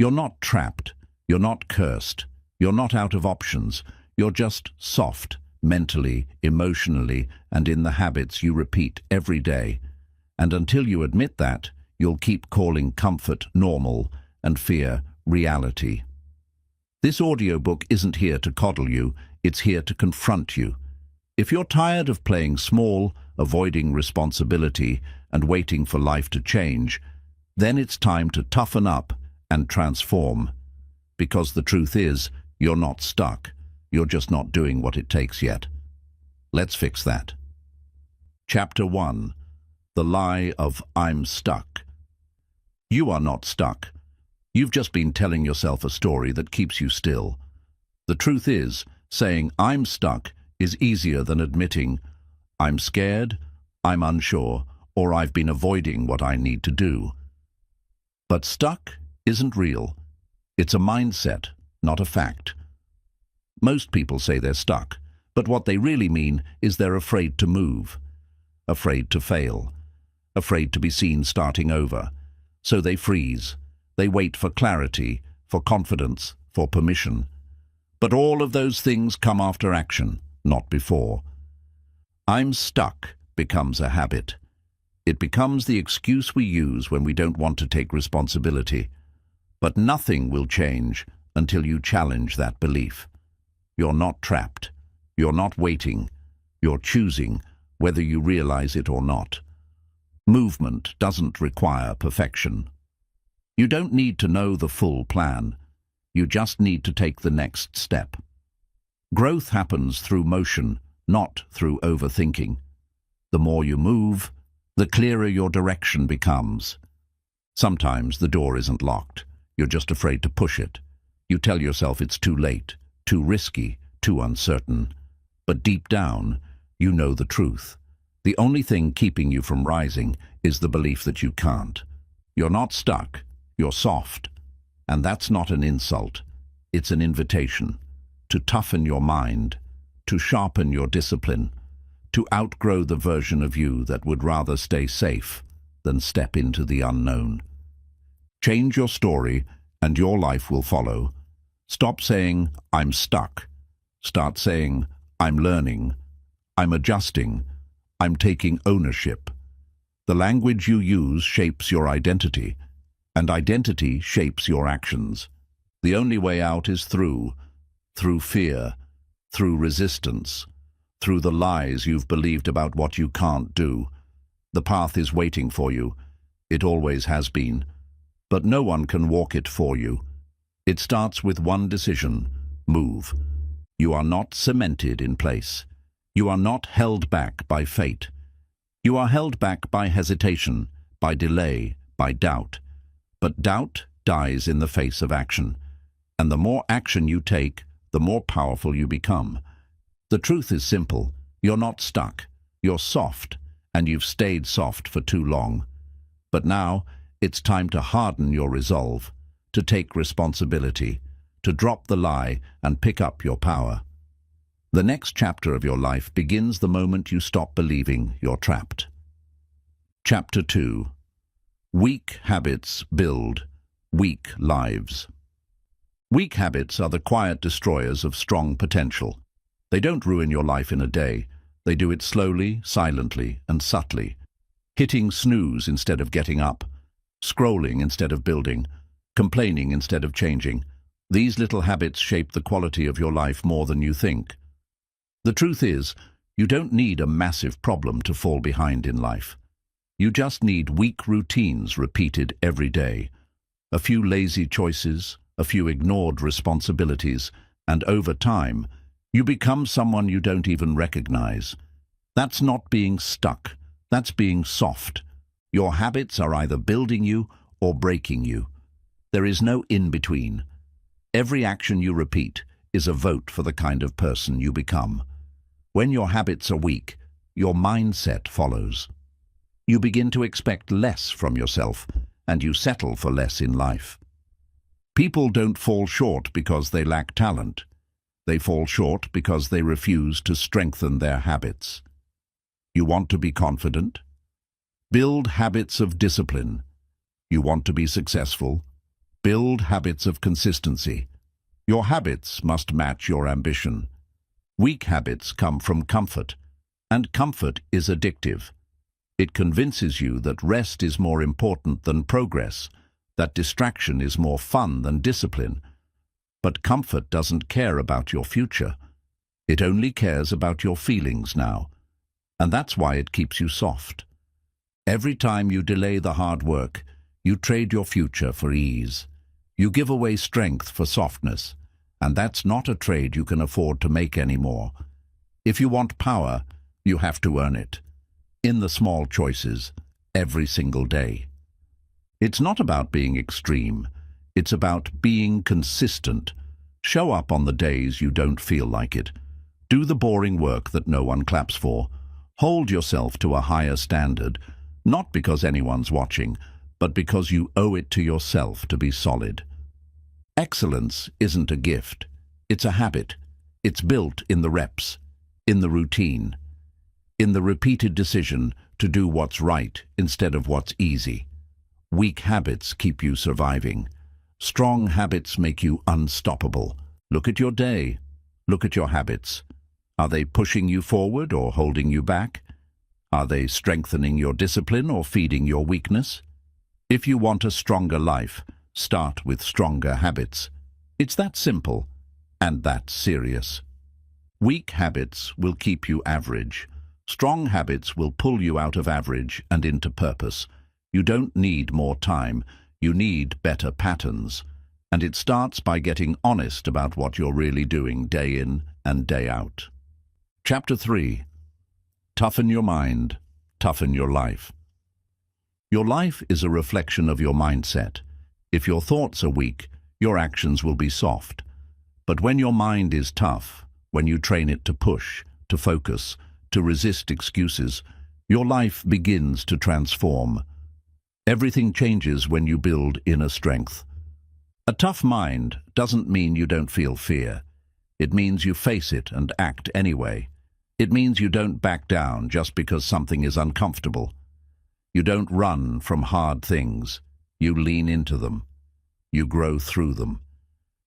You're not trapped. You're not cursed. You're not out of options. You're just soft, mentally, emotionally, and in the habits you repeat every day. And until you admit that, you'll keep calling comfort normal and fear reality. This audiobook isn't here to coddle you, it's here to confront you. If you're tired of playing small, avoiding responsibility, and waiting for life to change, then it's time to toughen up and transform. Because the truth is, you're not stuck. You're just not doing what it takes yet. Let's fix that. Chapter 1. The Lie of I'm Stuck. You are not stuck. You've just been telling yourself a story that keeps you still. The truth is, saying I'm stuck is easier than admitting I'm scared, I'm unsure, or I've been avoiding what I need to do. But stuck isn't real. It's a mindset, not a fact. Most people say they're stuck, but what they really mean is they're afraid to move, afraid to fail, afraid to be seen starting over. So they freeze. They wait for clarity, for confidence, for permission. But all of those things come after action, not before. I'm stuck becomes a habit. It becomes the excuse we use when we don't want to take responsibility. But nothing will change until you challenge that belief. You're not trapped. You're not waiting. You're choosing, whether you realize it or not. Movement doesn't require perfection. You don't need to know the full plan. You just need to take the next step. Growth happens through motion, not through overthinking. The more you move, the clearer your direction becomes. Sometimes the door isn't locked. You're just afraid to push it. You tell yourself it's too late, too risky, too uncertain. But deep down, you know the truth. The only thing keeping you from rising is the belief that you can't. You're not stuck. You're soft. And that's not an insult. It's an invitation to toughen your mind, to sharpen your discipline, to outgrow the version of you that would rather stay safe than step into the unknown. Change your story and your life will follow. Stop saying, I'm stuck. Start saying, I'm learning. I'm adjusting. I'm taking ownership. The language you use shapes your identity, and identity shapes your actions. The only way out is through fear, through resistance, through the lies you've believed about what you can't do. The path is waiting for you. It always has been. But no one can walk it for you. It starts with one decision: move. You are not cemented in place. You are not held back by fate. You are held back by hesitation, by delay, by doubt. But doubt dies in the face of action. And the more action you take, the more powerful you become. The truth is simple. You're not stuck. You're soft, and you've stayed soft for too long. But now, it's time to harden your resolve, to take responsibility, to drop the lie and pick up your power. The next chapter of your life begins the moment you stop believing you're trapped. Chapter 2. Weak habits build weak lives. Weak habits are the quiet destroyers of strong potential. They don't ruin your life in a day. They do it slowly, silently, and subtly. Hitting snooze instead of getting up, scrolling instead of building, complaining instead of changing. These little habits shape the quality of your life more than you think. The truth is, you don't need a massive problem to fall behind in life. You just need weak routines repeated every day. A few lazy choices, a few ignored responsibilities, and over time, you become someone you don't even recognize. That's not being stuck. That's being soft. Your habits are either building you or breaking you. There is no in-between. Every action you repeat is a vote for the kind of person you become. When your habits are weak, your mindset follows. You begin to expect less from yourself, and you settle for less in life. People don't fall short because they lack talent. They fall short because they refuse to strengthen their habits. You want to be confident? Build habits of discipline. You want to be successful? Build habits of consistency. Your habits must match your ambition. Weak habits come from comfort, and comfort is addictive. It convinces you that rest is more important than progress, that distraction is more fun than discipline. But comfort doesn't care about your future. It only cares about your feelings now. And that's why it keeps you soft. Every time you delay the hard work, you trade your future for ease. You give away strength for softness, and that's not a trade you can afford to make anymore. If you want power, you have to earn it. In the small choices, every single day. It's not about being extreme. It's about being consistent. Show up on the days you don't feel like it. Do the boring work that no one claps for. Hold yourself to a higher standard, not because anyone's watching, but because you owe it to yourself to be solid. Excellence isn't a gift. It's a habit. It's built in the reps, in the routine, in the repeated decision to do what's right instead of what's easy. Weak habits keep you surviving. Strong habits make you unstoppable. Look at your day. Look at your habits. Are they pushing you forward or holding you back? Are they strengthening your discipline or feeding your weakness? If you want a stronger life, start with stronger habits. It's that simple and that serious. Weak habits will keep you average. Strong habits will pull you out of average and into purpose. You don't need more time. You need better patterns. And it starts by getting honest about what you're really doing day in and day out. Chapter 3. Toughen your mind, toughen your life. Your life is a reflection of your mindset. If your thoughts are weak, your actions will be soft. But when your mind is tough, when you train it to push, to focus, to resist excuses, your life begins to transform. Everything changes when you build inner strength. A tough mind doesn't mean you don't feel fear. It means you face it and act anyway. It means you don't back down just because something is uncomfortable. You don't run from hard things. You lean into them. You grow through them.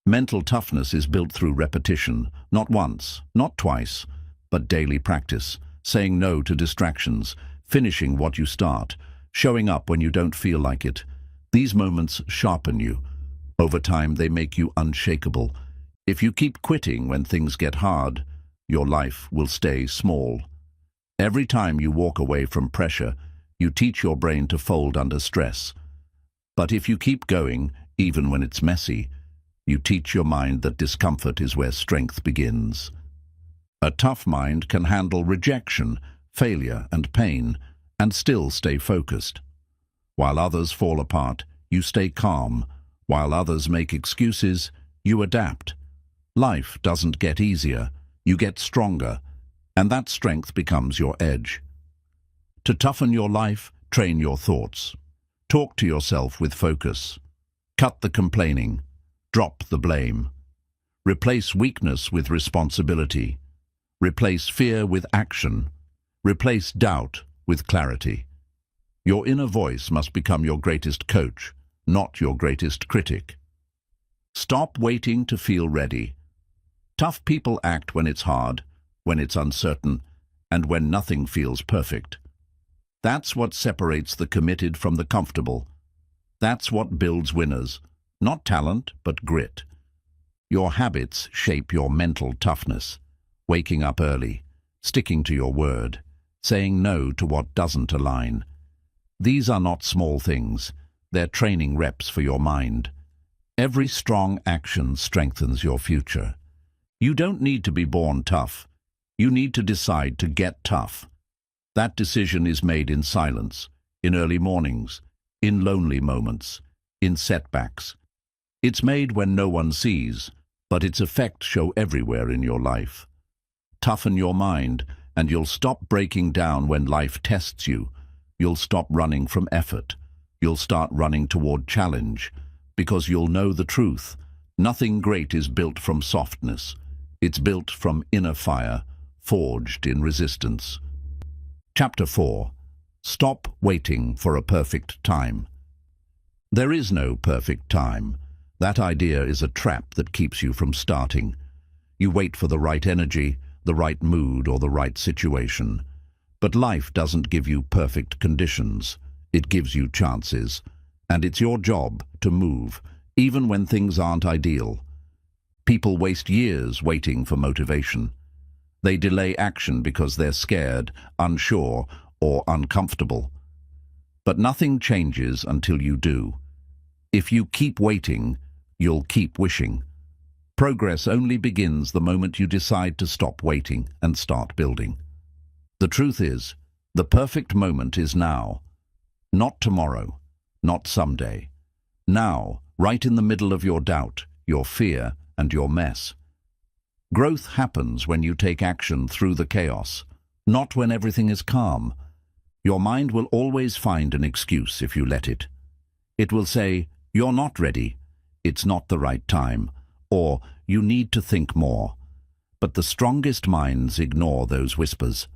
Mental toughness is built through repetition, not once, not twice, but daily practice, saying no to distractions, finishing what you start, showing up when you don't feel like it. These moments sharpen you. Over time, they make you unshakable. If you keep quitting when things get hard, your life will stay small. Every time you walk away from pressure, you teach your brain to fold under stress. But if you keep going, even when it's messy, you teach your mind that discomfort is where strength begins. A tough mind can handle rejection, failure, and pain, and still stay focused. While others fall apart, you stay calm. While others make excuses, you adapt. Life doesn't get easier. You get stronger, and that strength becomes your edge. To toughen your life, train your thoughts. Talk to yourself with focus. Cut the complaining. Drop the blame. Replace weakness with responsibility. Replace fear with action. Replace doubt with clarity. Your inner voice must become your greatest coach, not your greatest critic. Stop waiting to feel ready. Tough people act when it's hard, when it's uncertain, and when nothing feels perfect. That's what separates the committed from the comfortable. That's what builds winners, not talent, but grit. Your habits shape your mental toughness. Waking up early, sticking to your word, saying no to what doesn't align. These are not small things. They're training reps for your mind. Every strong action strengthens your future. You don't need to be born tough. You need to decide to get tough. That decision is made in silence, in early mornings, in lonely moments, in setbacks. It's made when no one sees, but its effects show everywhere in your life. Toughen your mind, and you'll stop breaking down when life tests you. You'll stop running from effort. You'll start running toward challenge, because you'll know the truth. Nothing great is built from softness. It's built from inner fire, forged in resistance. Chapter 4. Stop waiting for a perfect time. There is no perfect time. That idea is a trap that keeps you from starting. You wait for the right energy, the right mood, or the right situation. But life doesn't give you perfect conditions. It gives you chances. And it's your job to move, even when things aren't ideal. People waste years waiting for motivation. They delay action because they're scared, unsure, or uncomfortable. But nothing changes until you do. If you keep waiting, you'll keep wishing. Progress only begins the moment you decide to stop waiting and start building. The truth is, the perfect moment is now. Not tomorrow, not someday. Now, right in the middle of your doubt, your fear, and your mess. Growth happens when you take action through the chaos, not when everything is calm. Your mind will always find an excuse if you let it. It will say, "You're not ready," "It's not the right time," or "You need to think more." But the strongest minds ignore those whispers.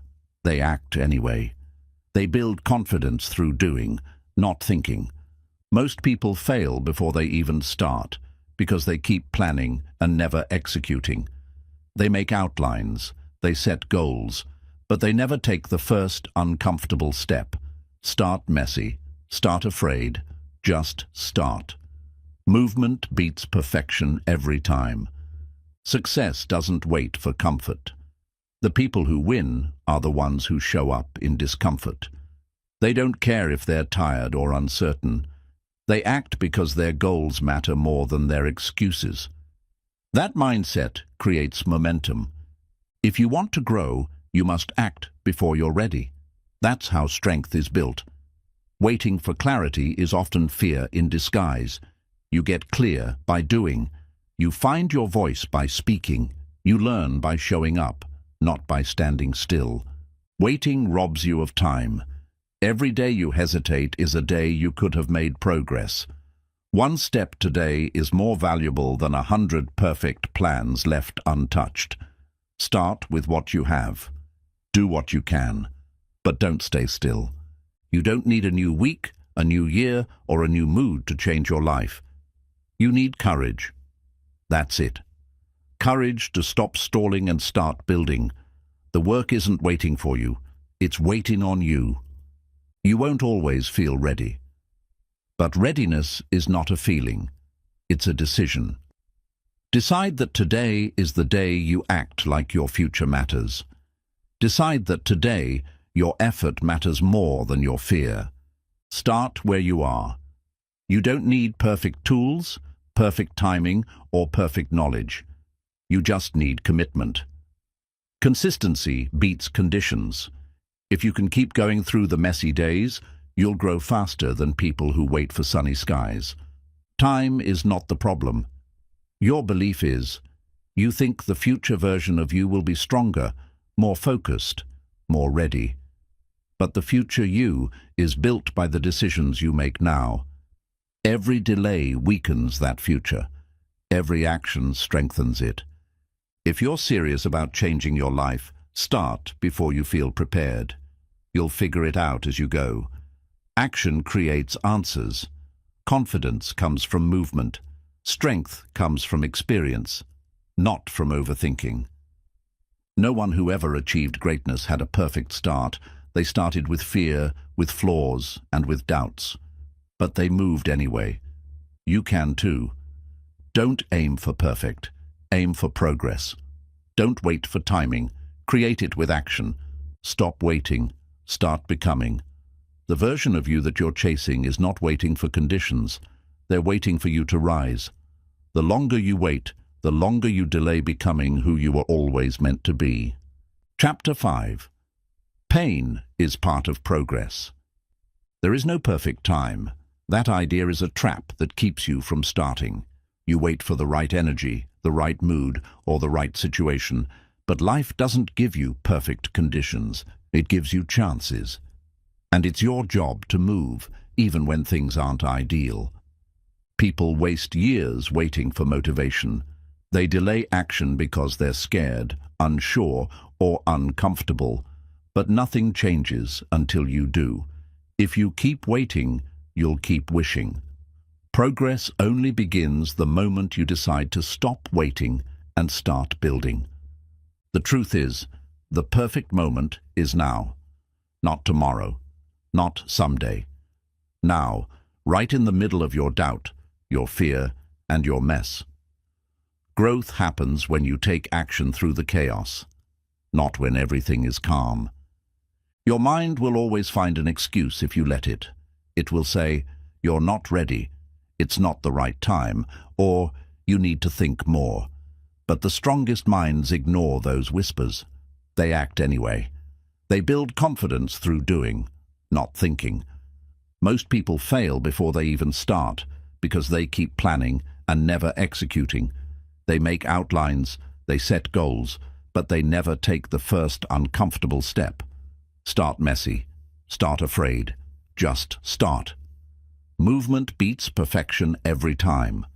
They act anyway. They build confidence through doing, not thinking. Most people fail before they even start, because they keep planning and never executing. They make outlines, they set goals, but they never take the first uncomfortable step. Start messy, start afraid, just start. Movement beats perfection every time. Success doesn't wait for comfort. The people who win are the ones who show up in discomfort. They don't care if they're tired or uncertain. They act because their goals matter more than their excuses. That mindset creates momentum. If you want to grow, you must act before you're ready. That's how strength is built. Waiting for clarity is often fear in disguise. You get clear by doing. You find your voice by speaking. You learn by showing up, not by standing still. Waiting robs you of time. Every day you hesitate is a day you could have made progress. One step today is more valuable than 100 perfect plans left untouched. Start with what you have. Do what you can. But don't stay still. You don't need a new week, a new year, or a new mood to change your life. You need courage. That's it. Courage to stop stalling and start building. The work isn't waiting for you. It's waiting on you. You won't always feel ready. But readiness is not a feeling. It's a decision. Decide that today is the day you act like your future matters. Decide that today your effort matters more than your fear. Start where you are. You don't need perfect tools, perfect timing, or perfect knowledge. You just need commitment. Consistency beats conditions. If you can keep going through the messy days, you'll grow faster than people who wait for sunny skies. Time is not the problem. Your belief is. You think the future version of you will be stronger, more focused, more ready. But the future you is built by the decisions you make now. Every delay weakens that future. Every action strengthens it. If you're serious about changing your life, start before you feel prepared. You'll figure it out as you go. Action creates answers. Confidence comes from movement. Strength comes from experience, not from overthinking. No one who ever achieved greatness had a perfect start. They started with fear, with flaws, and with doubts. But they moved anyway. You can too. Don't aim for perfect. Aim for progress. Don't wait for timing. Create it with action. Stop waiting. Start becoming. The version of you that you're chasing is not waiting for conditions. They're waiting for you to rise. The longer you wait, the longer you delay becoming who you were always meant to be. Chapter 5. Pain is part of progress. There is no perfect time. That idea is a trap that keeps you from starting. You wait for the right energy, the right mood, or the right situation, but life doesn't give you perfect conditions. It gives you chances. And it's your job to move, even when things aren't ideal. People waste years waiting for motivation. They delay action because they're scared, unsure, or uncomfortable. But nothing changes until you do. If you keep waiting, you'll keep wishing. Progress only begins the moment you decide to stop waiting and start building. The truth is, the perfect moment is now. Not tomorrow, not someday. Now, right in the middle of your doubt, your fear, and your mess. Growth happens when you take action through the chaos, not when everything is calm. Your mind will always find an excuse if you let it. It will say, "You're not ready," "It's not the right time," or "You need to think more." But the strongest minds ignore those whispers. They act anyway. They build confidence through doing, not thinking. Most people fail before they even start because they keep planning and never executing. They make outlines, they set goals, but they never take the first uncomfortable step. Start messy. Start afraid. Just start. Movement beats perfection every time.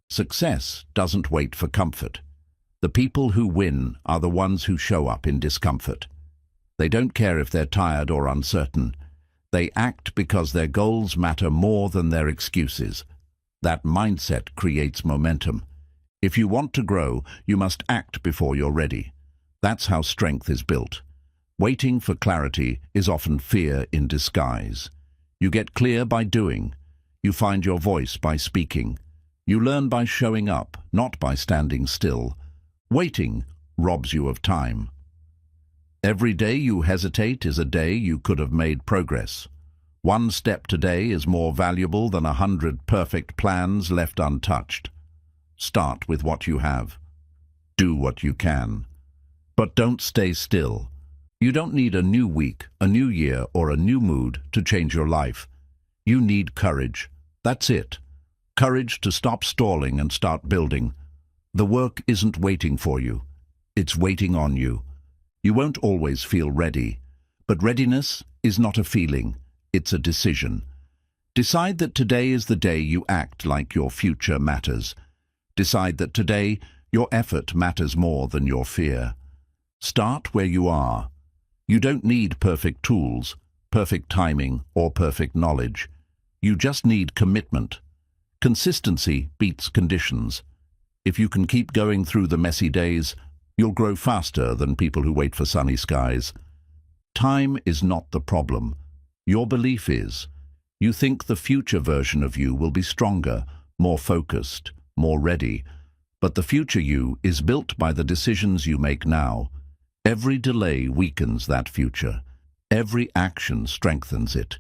Success doesn't wait for comfort. The people who win are the ones who show up in discomfort. They don't care if they're tired or uncertain. They act because their goals matter more than their excuses. That mindset creates momentum. If you want to grow, you must act before you're ready. That's how strength is built. Waiting for clarity is often fear in disguise. You get clear by doing. You find your voice by speaking. You learn by showing up, not by standing still. Waiting robs you of time. Every day you hesitate is a day you could have made progress. One step today is more valuable than 100 perfect plans left untouched. Start with what you have. Do what you can. But don't stay still. You don't need a new week, a new year, or a new mood to change your life. You need courage. That's it. Courage to stop stalling and start building. The work isn't waiting for you. It's waiting on you. You won't always feel ready, but readiness is not a feeling, it's a decision. Decide that today is the day you act like your future matters. Decide that today your effort matters more than your fear. Start where you are. You don't need perfect tools, perfect timing, or perfect knowledge. You just need commitment. Consistency beats conditions. If you can keep going through the messy days, you'll grow faster than people who wait for sunny skies. Time is not the problem. Your belief is. You think the future version of you will be stronger, more focused, more ready. But the future you is built by the decisions you make now. Every delay weakens that future. Every action strengthens it.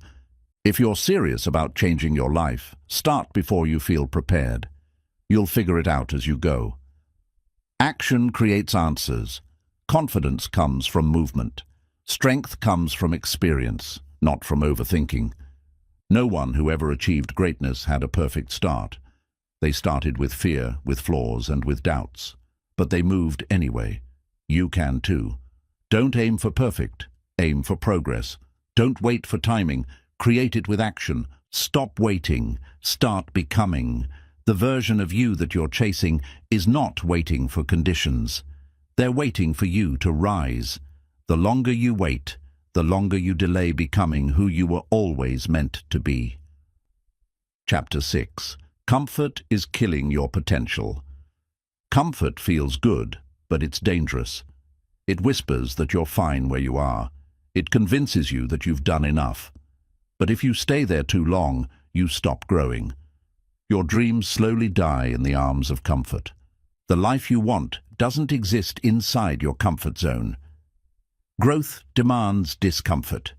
If you're serious about changing your life, start before you feel prepared. You'll figure it out as you go. Action creates answers. Confidence comes from movement. Strength comes from experience, not from overthinking. No one who ever achieved greatness had a perfect start. They started with fear, with flaws, and with doubts. But they moved anyway. You can too. Don't aim for perfect. Aim for progress. Don't wait for timing. Create it with action. Stop waiting. Start becoming. The version of you that you're chasing is not waiting for conditions. They're waiting for you to rise. The longer you wait, the longer you delay becoming who you were always meant to be. Chapter 6. Comfort is killing your potential. Comfort feels good, but it's dangerous. It whispers that you're fine where you are. It convinces you that you've done enough. But if you stay there too long, you stop growing. Your dreams slowly die in the arms of comfort. The life you want doesn't exist inside your comfort zone. Growth demands discomfort.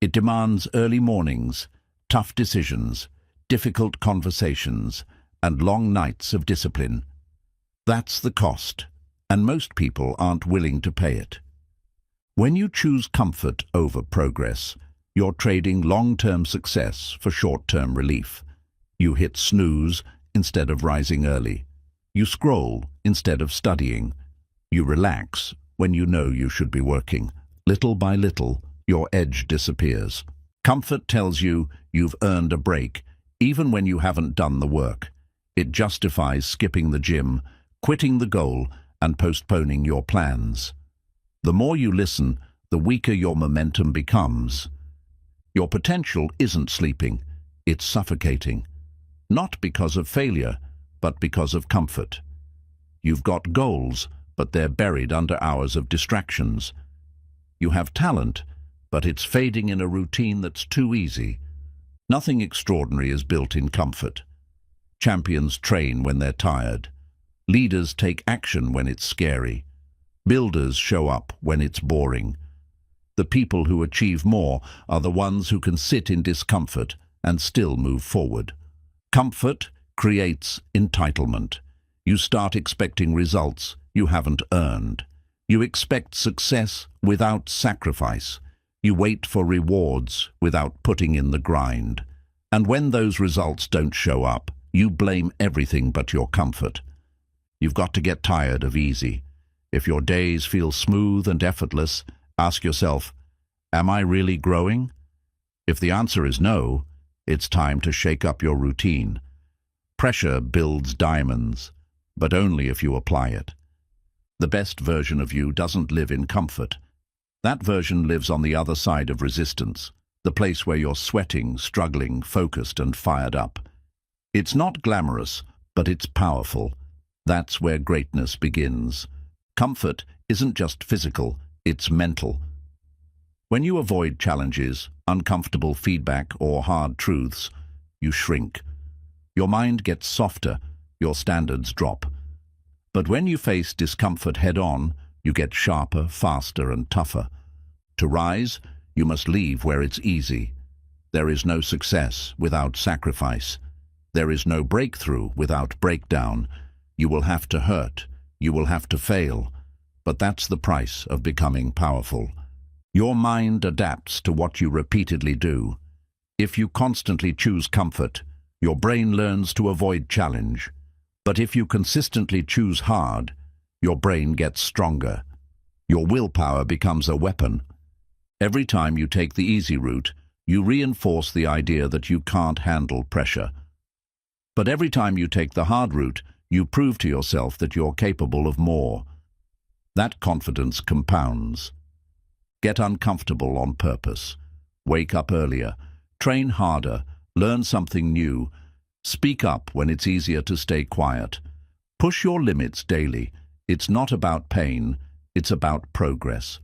It demands early mornings, tough decisions, difficult conversations, and long nights of discipline. That's the cost, and most people aren't willing to pay it. When you choose comfort over progress, you're trading long-term success for short-term relief. You hit snooze instead of rising early. You scroll instead of studying. You relax when you know you should be working. Little by little, your edge disappears. Comfort tells you you've earned a break, even when you haven't done the work. It justifies skipping the gym, quitting the goal, and postponing your plans. The more you listen, the weaker your momentum becomes. Your potential isn't sleeping, it's suffocating. not because of failure, but because of comfort. You've got goals, but they're buried under hours of distractions. You have talent, but it's fading in a routine that's too easy. Nothing extraordinary is built in comfort. Champions train when they're tired. Leaders take action when it's scary. Builders show up when it's boring. The people who achieve more are the ones who can sit in discomfort and still move forward. Comfort creates entitlement. You start expecting results you haven't earned. You expect success without sacrifice. You wait for rewards without putting in the grind. And when those results don't show up, you blame everything but your comfort. You've got to get tired of easy. If your days feel smooth and effortless, ask yourself, am I really growing? If the answer is no, it's time to shake up your routine. Pressure builds diamonds, but only if you apply it. The best version of you doesn't live in comfort. That version lives on the other side of resistance, the place where you're sweating, struggling, focused, and fired up. It's not glamorous, but it's powerful. That's where greatness begins. Comfort isn't just physical, it's mental. When you avoid challenges, uncomfortable feedback, or hard truths, you shrink. Your mind gets softer, your standards drop. But when you face discomfort head-on, you get sharper, faster, and tougher. To rise, you must leave where it's easy. There is no success without sacrifice. There is no breakthrough without breakdown. You will have to hurt. You will have to fail. But that's the price of becoming powerful. Your mind adapts to what you repeatedly do. If you constantly choose comfort, your brain learns to avoid challenge. But if you consistently choose hard, your brain gets stronger. Your willpower becomes a weapon. Every time you take the easy route, you reinforce the idea that you can't handle pressure. But every time you take the hard route, you prove to yourself that you're capable of more. That confidence compounds. Get uncomfortable on purpose. Wake up earlier. Train harder. Learn something new. Speak up when it's easier to stay quiet. Push your limits daily. It's not about pain. It's about progress.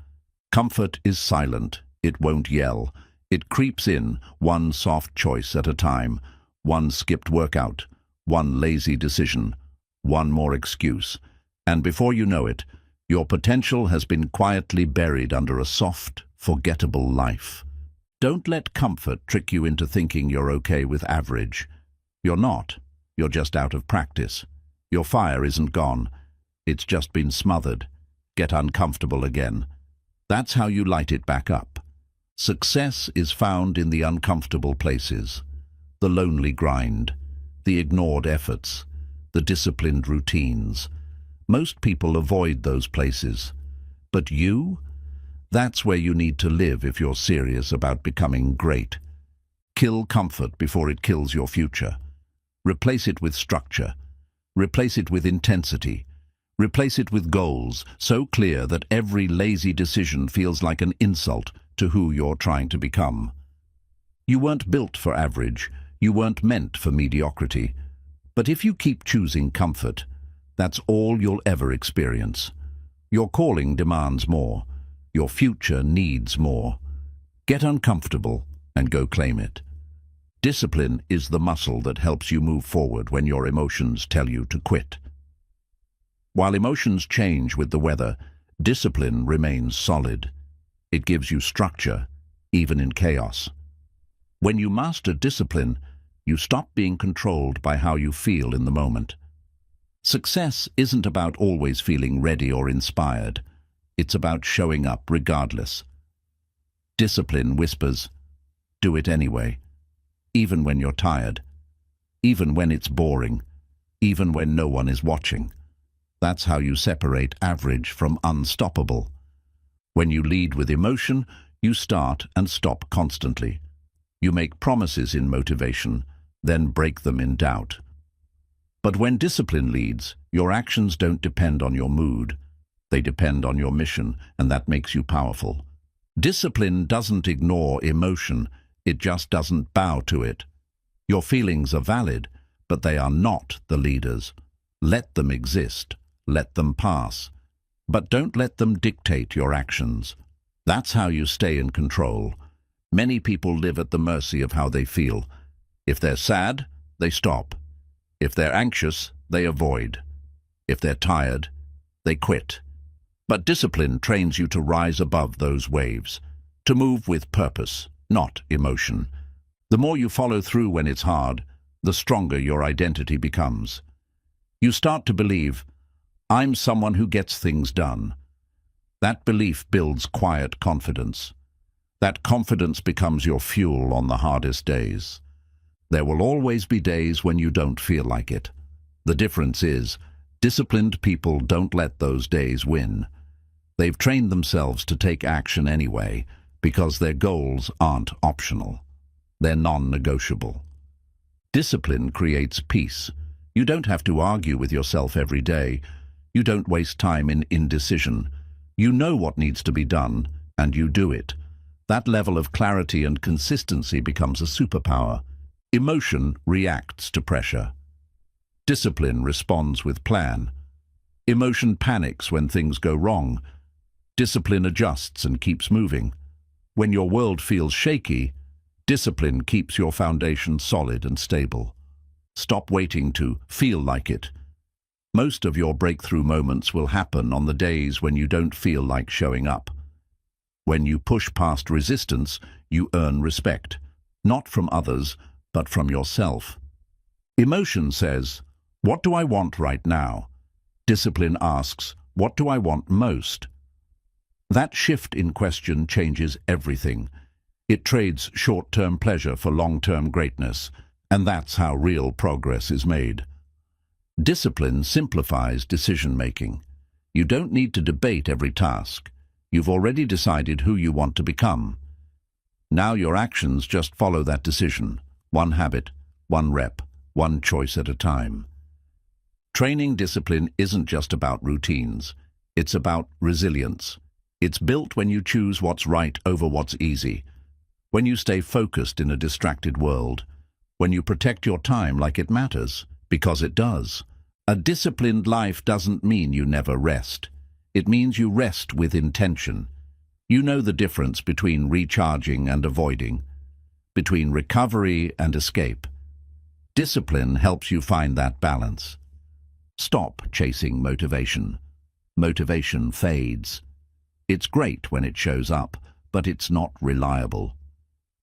Comfort is silent. It won't yell. It creeps in, one soft choice at a time. One skipped workout. One lazy decision. One more excuse. And before you know it, your potential has been quietly buried under a soft, forgettable life. Don't let comfort trick you into thinking you're okay with average. You're not. You're just out of practice. Your fire isn't gone. It's just been smothered. Get uncomfortable again. That's how you light it back up. Success is found in the uncomfortable places. The lonely grind. The ignored efforts. The disciplined routines. Most people avoid those places. But you? That's where you need to live if you're serious about becoming great. Kill comfort before it kills your future. Replace it with structure. Replace it with intensity. Replace it with goals so clear that every lazy decision feels like an insult to who you're trying to become. You weren't built for average. You weren't meant for mediocrity. But if you keep choosing comfort, that's all you'll ever experience. Your calling demands more. Your future needs more. Get uncomfortable and go claim it. Discipline is the muscle that helps you move forward when your emotions tell you to quit. While emotions change with the weather, discipline remains solid. It gives you structure, even in chaos. When you master discipline, you stop being controlled by how you feel in the moment. Success isn't about always feeling ready or inspired. It's about showing up regardless. Discipline whispers, do it anyway, even when you're tired, even when it's boring, even when no one is watching. That's how you separate average from unstoppable. When you lead with emotion, you start and stop constantly. You make promises in motivation, then break them in doubt. But when discipline leads, your actions don't depend on your mood. They depend on your mission, and that makes you powerful. Discipline doesn't ignore emotion, it just doesn't bow to it. Your feelings are valid, but they are not the leaders. Let them exist. Let them pass. But don't let them dictate your actions. That's how you stay in control. Many people live at the mercy of how they feel. If they're sad, they stop. If they're anxious, they avoid. If they're tired, they quit. But discipline trains you to rise above those waves, to move with purpose, not emotion. The more you follow through when it's hard, the stronger your identity becomes. You start to believe, I'm someone who gets things done. That belief builds quiet confidence. That confidence becomes your fuel on the hardest days. There will always be days when you don't feel like it. The difference is, disciplined people don't let those days win. They've trained themselves to take action anyway, because their goals aren't optional. They're non-negotiable. Discipline creates peace. You don't have to argue with yourself every day. You don't waste time in indecision. You know what needs to be done, and you do it. That level of clarity and consistency becomes a superpower. Emotion reacts to pressure. Discipline responds with plan. Emotion panics when things go wrong. Discipline adjusts and keeps moving. When your world feels shaky, discipline keeps your foundation solid and stable. Stop waiting to feel like it. Most of your breakthrough moments will happen on the days when you don't feel like showing up. When you push past resistance, you earn respect, not from others, but from yourself. Emotion says, what do I want right now? Discipline asks, what do I want most? That shift in question changes everything. It trades short-term pleasure for long-term greatness, and that's how real progress is made. Discipline simplifies decision-making. You don't need to debate every task. You've already decided who you want to become. Now your actions just follow that decision. One habit, one rep, one choice at a time. Training discipline isn't just about routines. It's about resilience. It's built when you choose what's right over what's easy. When you stay focused in a distracted world. When you protect your time like it matters, because it does. A disciplined life doesn't mean you never rest. It means you rest with intention. You know the difference between recharging and avoiding, between recovery and escape. Discipline helps you find that balance. Stop chasing motivation. Motivation fades. It's great when it shows up, but it's not reliable.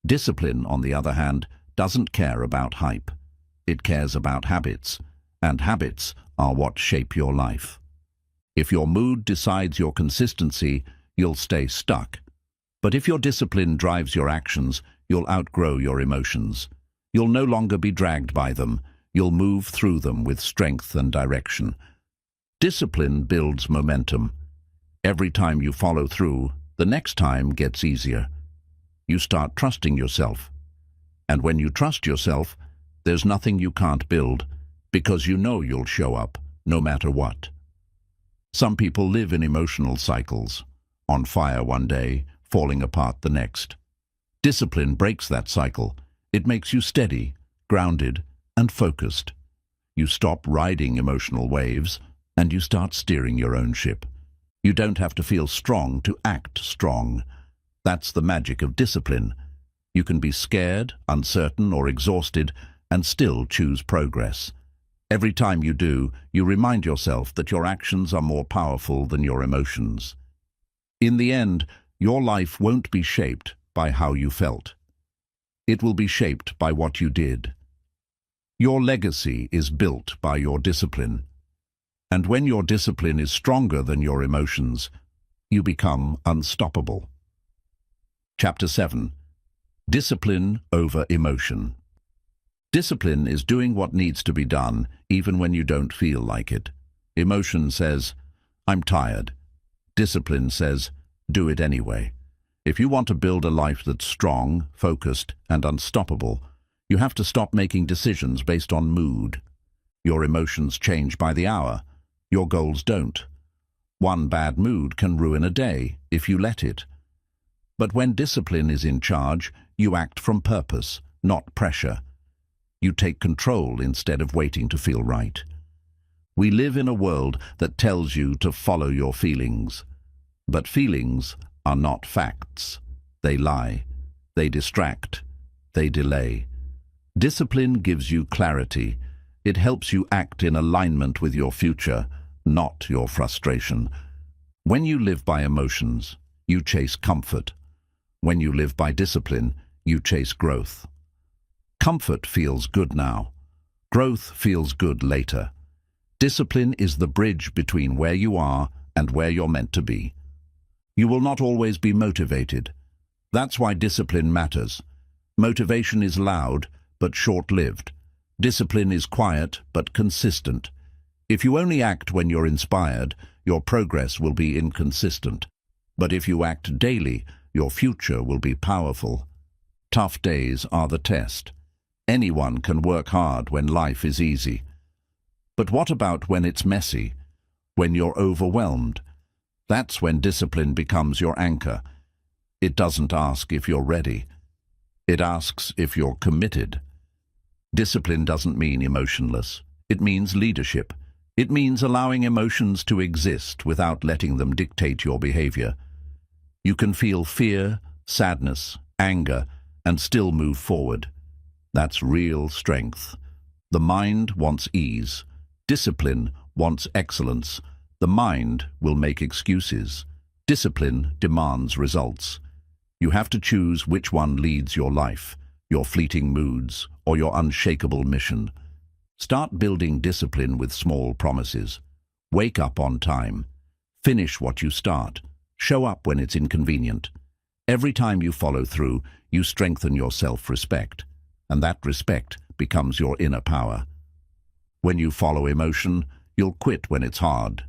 Discipline, on the other hand, doesn't care about hype. It cares about habits, and habits are what shape your life. If your mood decides your consistency, you'll stay stuck. But if your discipline drives your actions, you'll outgrow your emotions. You'll no longer be dragged by them. You'll move through them with strength and direction. Discipline builds momentum. Every time you follow through, the next time gets easier. You start trusting yourself. And when you trust yourself, there's nothing you can't build, because you know you'll show up, no matter what. Some people live in emotional cycles, on fire one day, falling apart the next. Discipline breaks that cycle. It makes you steady, grounded, and focused. You stop riding emotional waves, and you start steering your own ship. You don't have to feel strong to act strong. That's the magic of discipline. You can be scared, uncertain, or exhausted, and still choose progress. Every time you do, you remind yourself that your actions are more powerful than your emotions. In the end, your life won't be shaped by how you felt. It will be shaped by what you did. Your legacy is built by your discipline. And when your discipline is stronger than your emotions, you become unstoppable. Chapter 7. Discipline over emotion. Discipline is doing what needs to be done, even when you don't feel like it. Emotion says, I'm tired. Discipline says, do it anyway. If you want to build a life that's strong, focused, and unstoppable, you have to stop making decisions based on mood. Your emotions change by the hour. Your goals don't. One bad mood can ruin a day if you let it. But when discipline is in charge, you act from purpose, not pressure. You take control instead of waiting to feel right. We live in a world that tells you to follow your feelings. But feelings are not facts. They lie. They distract. They delay. Discipline gives you clarity. It helps you act in alignment with your future, not your frustration. When you live by emotions, you chase comfort. When you live by discipline, you chase growth. Comfort feels good now. Growth feels good later. Discipline is the bridge between where you are and where you're meant to be. You will not always be motivated. That's why discipline matters. Motivation is loud, but short-lived. Discipline is quiet, but consistent. If you only act when you're inspired, your progress will be inconsistent. But if you act daily, your future will be powerful. Tough days are the test. Anyone can work hard when life is easy. But what about when it's messy? When you're overwhelmed? That's when discipline becomes your anchor. It doesn't ask if you're ready. It asks if you're committed. Discipline doesn't mean emotionless. It means leadership. It means allowing emotions to exist without letting them dictate your behavior. You can feel fear, sadness, anger, and still move forward. That's real strength. The mind wants ease. Discipline wants excellence. The mind will make excuses. Discipline demands results. You have to choose which one leads your life, your fleeting moods, or your unshakable mission. Start building discipline with small promises. Wake up on time. Finish what you start. Show up when it's inconvenient. Every time you follow through, you strengthen your self-respect, and that respect becomes your inner power. When you follow emotion, you'll quit when it's hard.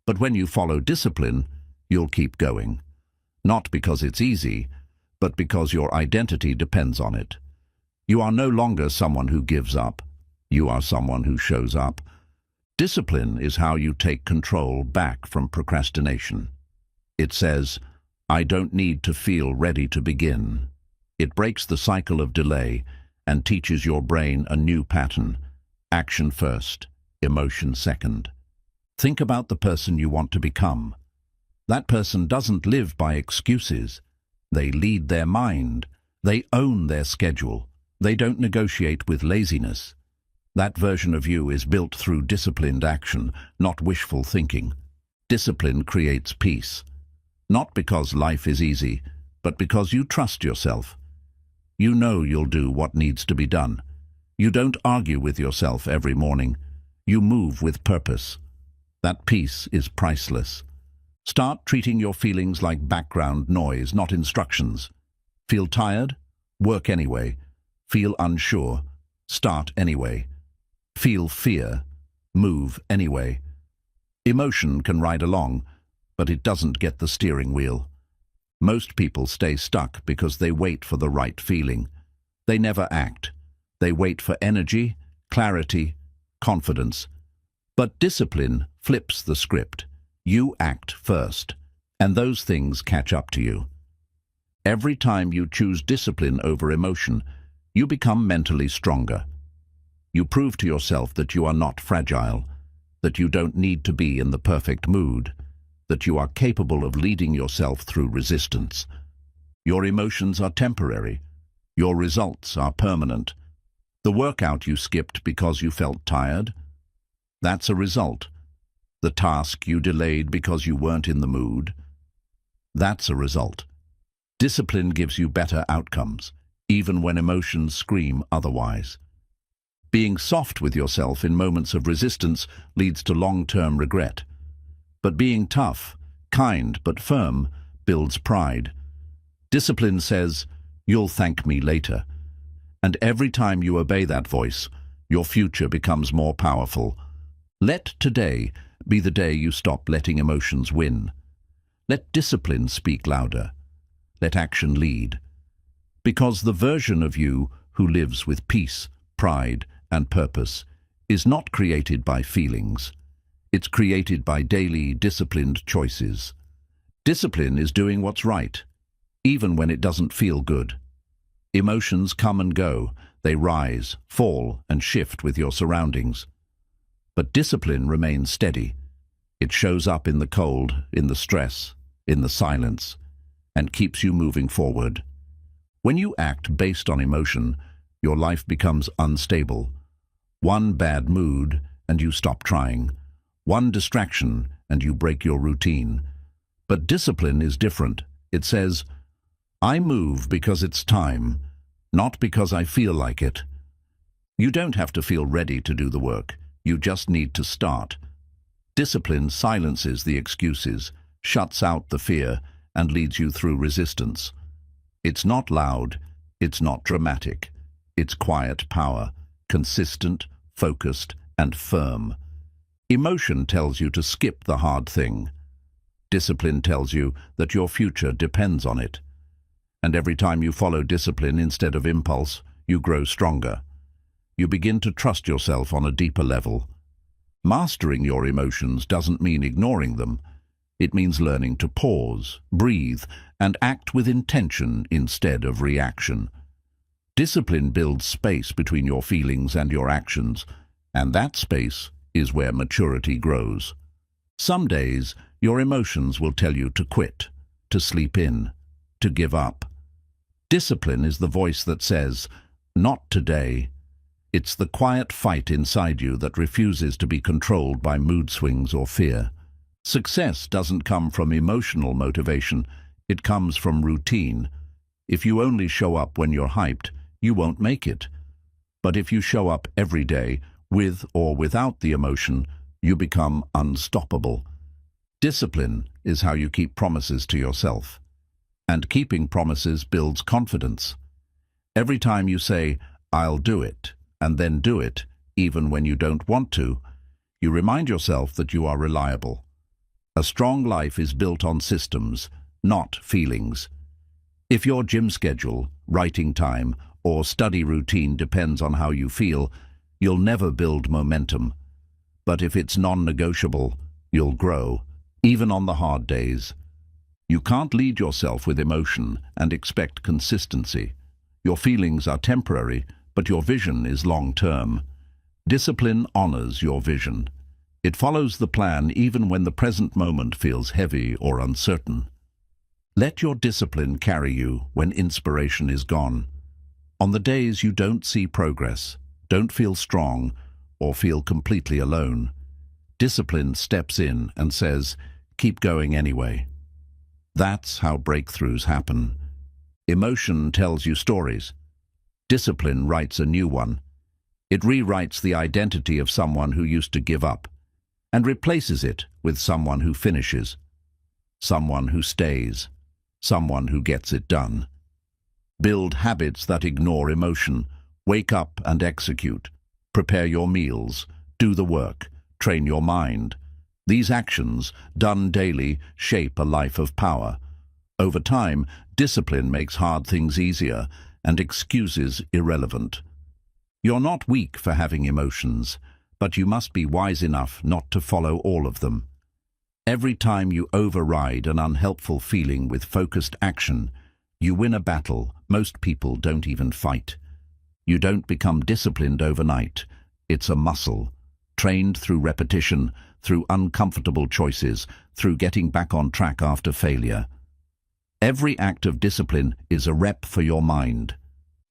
But when you follow discipline, you'll keep going. Not because it's easy, but because your identity depends on it. You are no longer someone who gives up. You are someone who shows up. Discipline is how you take control back from procrastination. It says, I don't need to feel ready to begin. It breaks the cycle of delay and teaches your brain a new pattern. Action first, emotion second. Think about the person you want to become. That person doesn't live by excuses. They lead their mind. They own their schedule. They don't negotiate with laziness. That version of you is built through disciplined action, not wishful thinking. Discipline creates peace. Not because life is easy, but because you trust yourself. You know you'll do what needs to be done. You don't argue with yourself every morning. You move with purpose. That peace is priceless. Start treating your feelings like background noise, not instructions. Feel tired? Work anyway. Feel unsure? Start anyway. Feel fear? Move anyway. Emotion can ride along, but it doesn't get the steering wheel. Most people stay stuck because they wait for the right feeling. They never act. They wait for energy, clarity, confidence. But discipline flips the script. You act first, and those things catch up to you. Every time you choose discipline over emotion, you become mentally stronger. You prove to yourself that you are not fragile, that you don't need to be in the perfect mood, that you are capable of leading yourself through resistance. Your emotions are temporary. Your results are permanent. The workout you skipped because you felt tired, that's a result. The task you delayed because you weren't in the mood, that's a result. Discipline gives you better outcomes, even when emotions scream otherwise. Being soft with yourself in moments of resistance leads to long-term regret. But being tough, kind but firm, builds pride. Discipline says, you'll thank me later. And every time you obey that voice, your future becomes more powerful. Let today be the day you stop letting emotions win. Let discipline speak louder. Let action lead. Because the version of you who lives with peace, pride, and purpose is not created by feelings. It's created by daily, disciplined choices. Discipline is doing what's right, even when it doesn't feel good. Emotions come and go. They rise, fall, and shift with your surroundings. But discipline remains steady. It shows up in the cold, in the stress, in the silence, and keeps you moving forward. When you act based on emotion, your life becomes unstable. One bad mood, and you stop trying. One distraction, and you break your routine. But discipline is different. It says, I move because it's time, not because I feel like it. You don't have to feel ready to do the work. You just need to start. Discipline silences the excuses, shuts out the fear, and leads you through resistance. It's not loud, it's not dramatic. It's quiet power, consistent, focused, and firm. Emotion tells you to skip the hard thing. Discipline tells you that your future depends on it. And every time you follow discipline instead of impulse, you grow stronger. You begin to trust yourself on a deeper level. Mastering your emotions doesn't mean ignoring them. It means learning to pause, breathe, and act with intention instead of reaction. Discipline builds space between your feelings and your actions, and that space is where maturity grows. Some days, your emotions will tell you to quit, to sleep in, to give up. Discipline is the voice that says, not today. It's the quiet fight inside you that refuses to be controlled by mood swings or fear. Success doesn't come from emotional motivation, it comes from routine. If you only show up when you're hyped, you won't make it. But if you show up every day, with or without the emotion, you become unstoppable. Discipline is how you keep promises to yourself. And keeping promises builds confidence. Every time you say, I'll do it, and then do it, even when you don't want to, you remind yourself that you are reliable. A strong life is built on systems, not feelings. If your gym schedule, writing time, or study routine depends on how you feel, you'll never build momentum. But if it's non-negotiable, you'll grow, even on the hard days. You can't lead yourself with emotion and expect consistency. Your feelings are temporary, but your vision is long-term. Discipline honors your vision. It follows the plan even when the present moment feels heavy or uncertain. Let your discipline carry you when inspiration is gone. On the days you don't see progress, don't feel strong, or feel completely alone, discipline steps in and says, keep going anyway. That's how breakthroughs happen. Emotion tells you stories. Discipline writes a new one. It rewrites the identity of someone who used to give up and replaces it with someone who finishes, someone who stays, someone who gets it done. Build habits that ignore emotion. Wake up and execute. Prepare your meals. Do the work. Train your mind. These actions, done daily, shape a life of power. Over time, discipline makes hard things easier and excuses irrelevant. You're not weak for having emotions, but you must be wise enough not to follow all of them. Every time you override an unhelpful feeling with focused action, you win a battle most people don't even fight. You don't become disciplined overnight. It's a muscle, trained through repetition, through uncomfortable choices, through getting back on track after failure. Every act of discipline is a rep for your mind.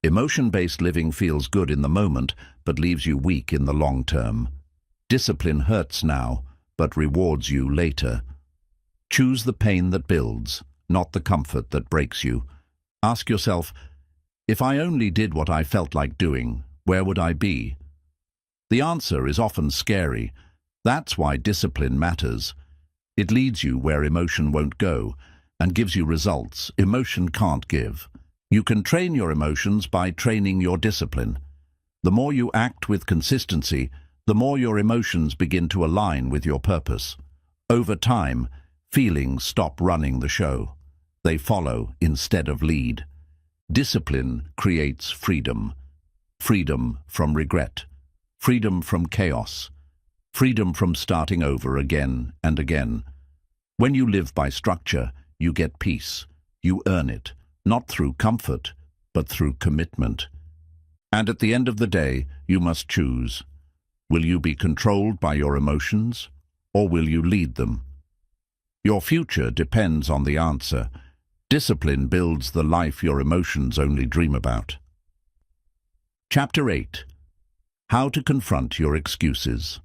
Emotion-based living feels good in the moment, but leaves you weak in the long term. Discipline hurts now, but rewards you later. Choose the pain that builds, not the comfort that breaks you. Ask yourself, if I only did what I felt like doing, where would I be? The answer is often scary. That's why discipline matters. It leads you where emotion won't go, and gives you results emotion can't give. You can train your emotions by training your discipline. The more you act with consistency, the more your emotions begin to align with your purpose. Over time, feelings stop running the show. They follow instead of lead. Discipline creates freedom. Freedom from regret. Freedom from chaos. Freedom from starting over again and again. When you live by structure, you get peace. You earn it, not through comfort, but through commitment. And at the end of the day, you must choose. Will you be controlled by your emotions, or will you lead them? Your future depends on the answer. Discipline builds the life your emotions only dream about. Chapter 8. How to confront your excuses.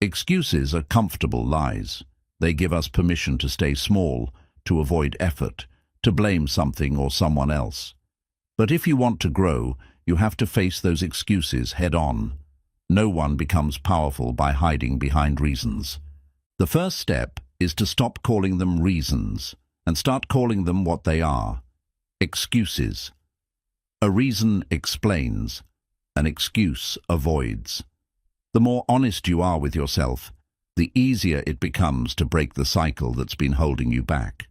Excuses are comfortable lies. They give us permission to stay small, to avoid effort, to blame something or someone else. But if you want to grow, you have to face those excuses head-on. No one becomes powerful by hiding behind reasons. The first step is to stop calling them reasons and start calling them what they are: excuses. A reason explains, an excuse avoids. The more honest you are with yourself, the easier it becomes to break the cycle that's been holding you back.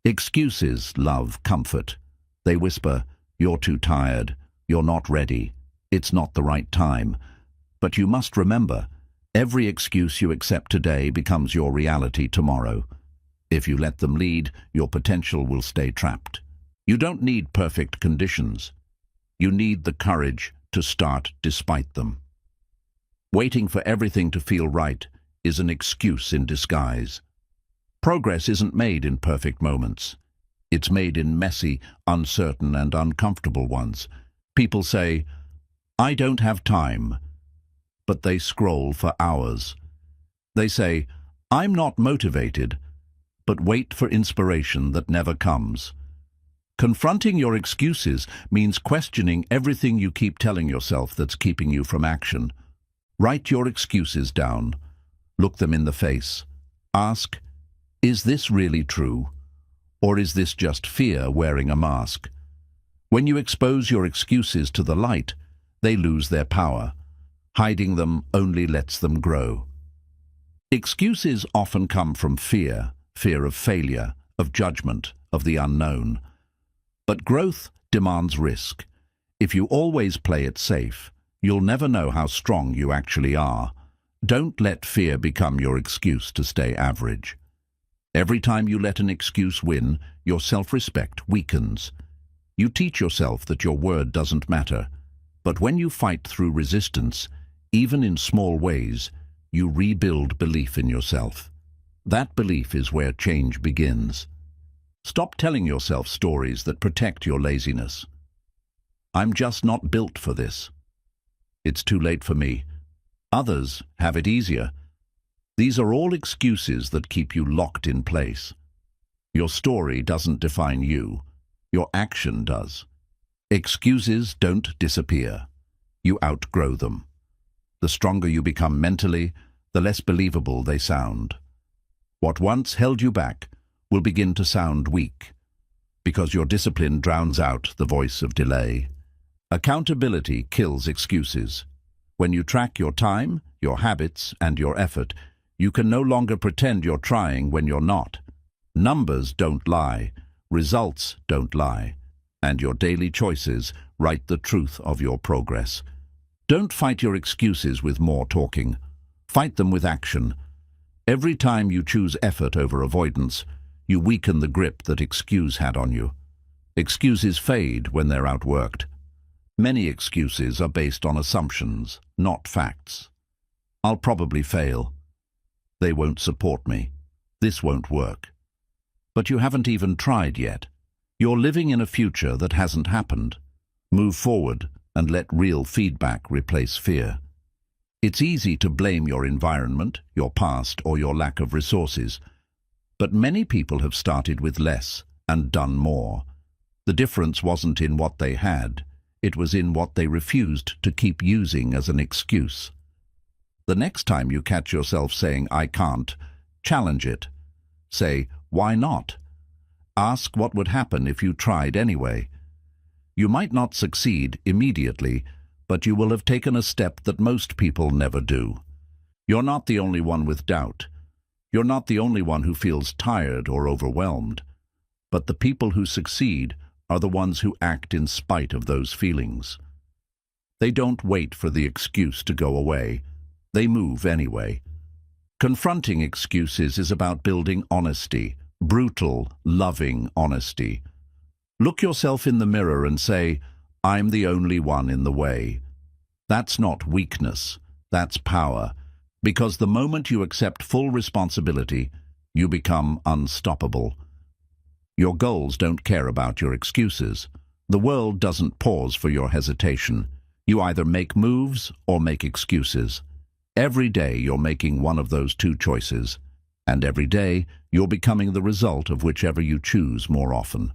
Excuses love comfort. They whisper, "You're too tired, you're not ready, it's not the right time." But you must remember, every excuse you accept today becomes your reality tomorrow. If you let them lead, your potential will stay trapped. You don't need perfect conditions. You need the courage to start despite them. Waiting for everything to feel right is an excuse in disguise. Progress isn't made in perfect moments. It's made in messy, uncertain, and uncomfortable ones. People say, "I don't have time," but they scroll for hours. They say, "I'm not motivated," but wait for inspiration that never comes. Confronting your excuses means questioning everything you keep telling yourself that's keeping you from action. Write your excuses down. Look them in the face. Ask, is this really true? Or is this just fear wearing a mask? When you expose your excuses to the light, they lose their power. Hiding them only lets them grow. Excuses often come from fear of failure, of judgment, of the unknown. But growth demands risk. If you always play it safe, you'll never know how strong you actually are. Don't let fear become your excuse to stay average. Every time you let an excuse win, your self-respect weakens. You teach yourself that your word doesn't matter. But when you fight through resistance, even in small ways, you rebuild belief in yourself. That belief is where change begins. Stop telling yourself stories that protect your laziness. "I'm just not built for this. It's too late for me. Others have it easier." These are all excuses that keep you locked in place. Your story doesn't define you. Your action does. Excuses don't disappear. You outgrow them. The stronger you become mentally, the less believable they sound. What once held you back will begin to sound weak, because your discipline drowns out the voice of delay. Accountability kills excuses. When you track your time, your habits, and your effort, you can no longer pretend you're trying when you're not. Numbers don't lie, results don't lie, and your daily choices write the truth of your progress. Don't fight your excuses with more talking. Fight them with action. Every time you choose effort over avoidance, you weaken the grip that excuse had on you. Excuses fade when they're outworked. Many excuses are based on assumptions, not facts. "I'll probably fail. They won't support me. This won't work." But you haven't even tried yet. You're living in a future that hasn't happened. Move forward and let real feedback replace fear. It's easy to blame your environment, your past, or your lack of resources. But many people have started with less and done more. The difference wasn't in what they had. It was in what they refused to keep using as an excuse. The next time you catch yourself saying, "I can't," challenge it. Say, "Why not?" Ask what would happen if you tried anyway. You might not succeed immediately, but you will have taken a step that most people never do. You're not the only one with doubt. You're not the only one who feels tired or overwhelmed. But the people who succeed are the ones who act in spite of those feelings. They don't wait for the excuse to go away. They move anyway. Confronting excuses is about building honesty, brutal, loving honesty. Look yourself in the mirror and say, I'm the only one in the way. That's not weakness, that's power. Because the moment you accept full responsibility, you become unstoppable. Your goals don't care about your excuses. The world doesn't pause for your hesitation. You either make moves or make excuses. Every day you're making one of those two choices, and every day you're becoming the result of whichever you choose more often.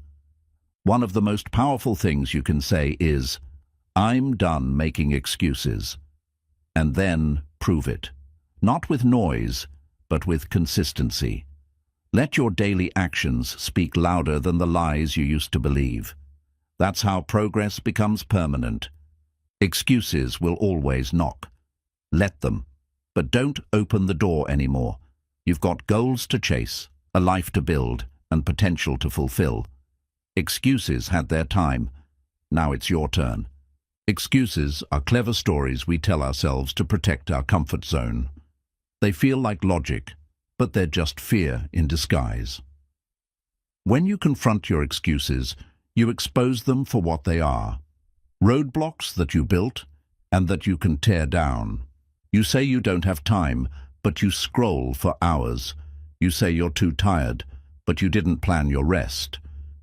One of the most powerful things you can say is, "I'm done making excuses." And then prove it. Not with noise, but with consistency. Let your daily actions speak louder than the lies you used to believe. That's how progress becomes permanent. Excuses will always knock. Let them. But don't open the door anymore. You've got goals to chase, a life to build, and potential to fulfill. Excuses had their time. Now it's your turn. Excuses are clever stories we tell ourselves to protect our comfort zone. They feel like logic, but they're just fear in disguise. When you confront your excuses, you expose them for what they are. Roadblocks that you built and that you can tear down. You say you don't have time, but you scroll for hours. You say you're too tired, but you didn't plan your rest.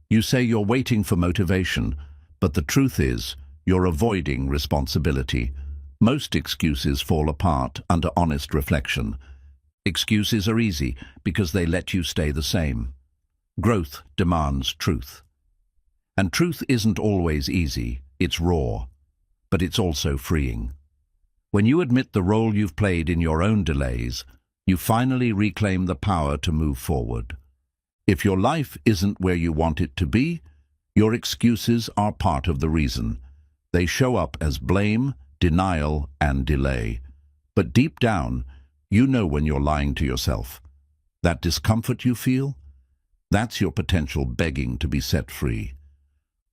You say you're waiting for motivation, but the truth is, you're avoiding responsibility. Most excuses fall apart under honest reflection. Excuses are easy because they let you stay the same. Growth demands truth. And truth isn't always easy, it's raw, but it's also freeing. When you admit the role you've played in your own delays, you finally reclaim the power to move forward. If your life isn't where you want it to be, your excuses are part of the reason. They show up as blame, denial, and delay. But deep down, you know when you're lying to yourself. That discomfort you feel? That's your potential begging to be set free.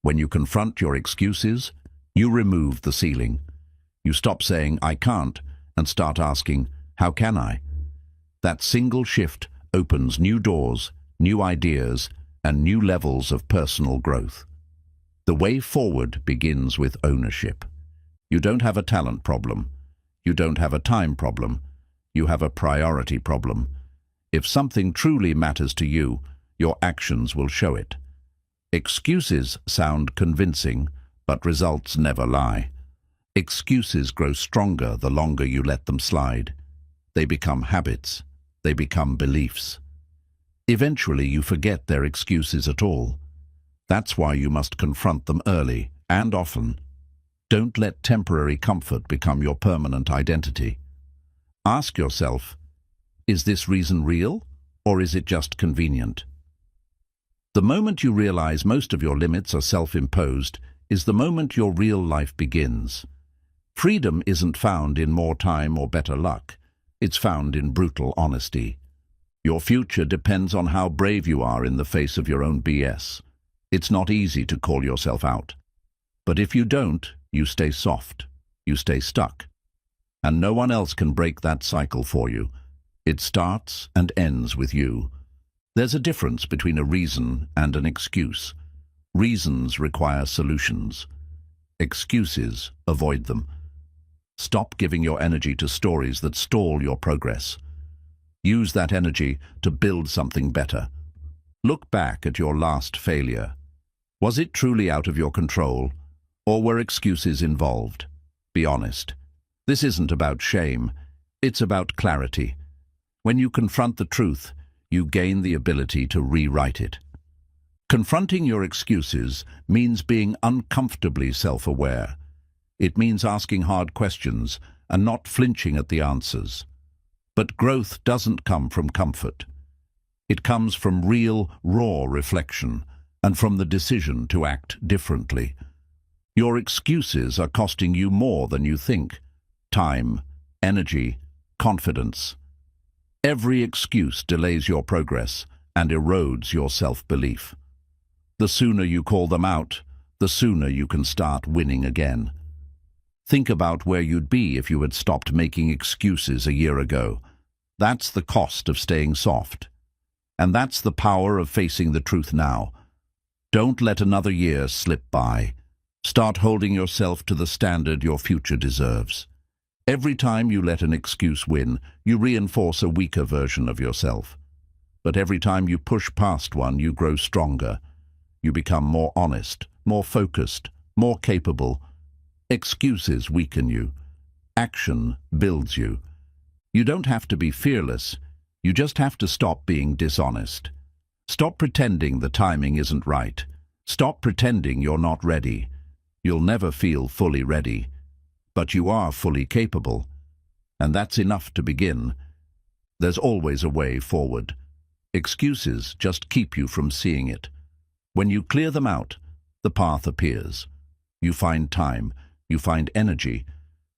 When you confront your excuses, you remove the ceiling. You stop saying, "I can't," and start asking, "How can I?" That single shift opens new doors, new ideas, and new levels of personal growth. The way forward begins with ownership. You don't have a talent problem. You don't have a time problem. You have a priority problem. If something truly matters to you, your actions will show it. Excuses sound convincing, but results never lie. Excuses grow stronger the longer you let them slide. They become habits. They become beliefs. Eventually, you forget their excuses at all. That's why you must confront them early and often. Don't let temporary comfort become your permanent identity. Ask yourself, is this reason real, or is it just convenient? The moment you realize most of your limits are self-imposed is the moment your real life begins. Freedom isn't found in more time or better luck. It's found in brutal honesty. Your future depends on how brave you are in the face of your own BS. It's not easy to call yourself out. But if you don't, you stay soft. You stay stuck. And no one else can break that cycle for you. It starts and ends with you. There's a difference between a reason and an excuse. Reasons require solutions. Excuses avoid them. Stop giving your energy to stories that stall your progress. Use that energy to build something better. Look back at your last failure. Was it truly out of your control, or were excuses involved? Be honest. This isn't about shame. It's about clarity. When you confront the truth, you gain the ability to rewrite it. Confronting your excuses means being uncomfortably self-aware. It means asking hard questions and not flinching at the answers. But growth doesn't come from comfort. It comes from real, raw reflection and from the decision to act differently. Your excuses are costing you more than you think. Time, energy, confidence. Every excuse delays your progress and erodes your self-belief. The sooner you call them out, the sooner you can start winning again. Think about where you'd be if you had stopped making excuses a year ago. That's the cost of staying soft. And that's the power of facing the truth now. Don't let another year slip by. Start holding yourself to the standard your future deserves. Every time you let an excuse win, you reinforce a weaker version of yourself. But every time you push past one, you grow stronger. You become more honest, more focused, more capable. Excuses weaken you. Action builds you. You don't have to be fearless. You just have to stop being dishonest. Stop pretending the timing isn't right. Stop pretending you're not ready. You'll never feel fully ready, but you are fully capable, and that's enough to begin. There's always a way forward. Excuses just keep you from seeing it. When you clear them out, the path appears. You find time, you find energy,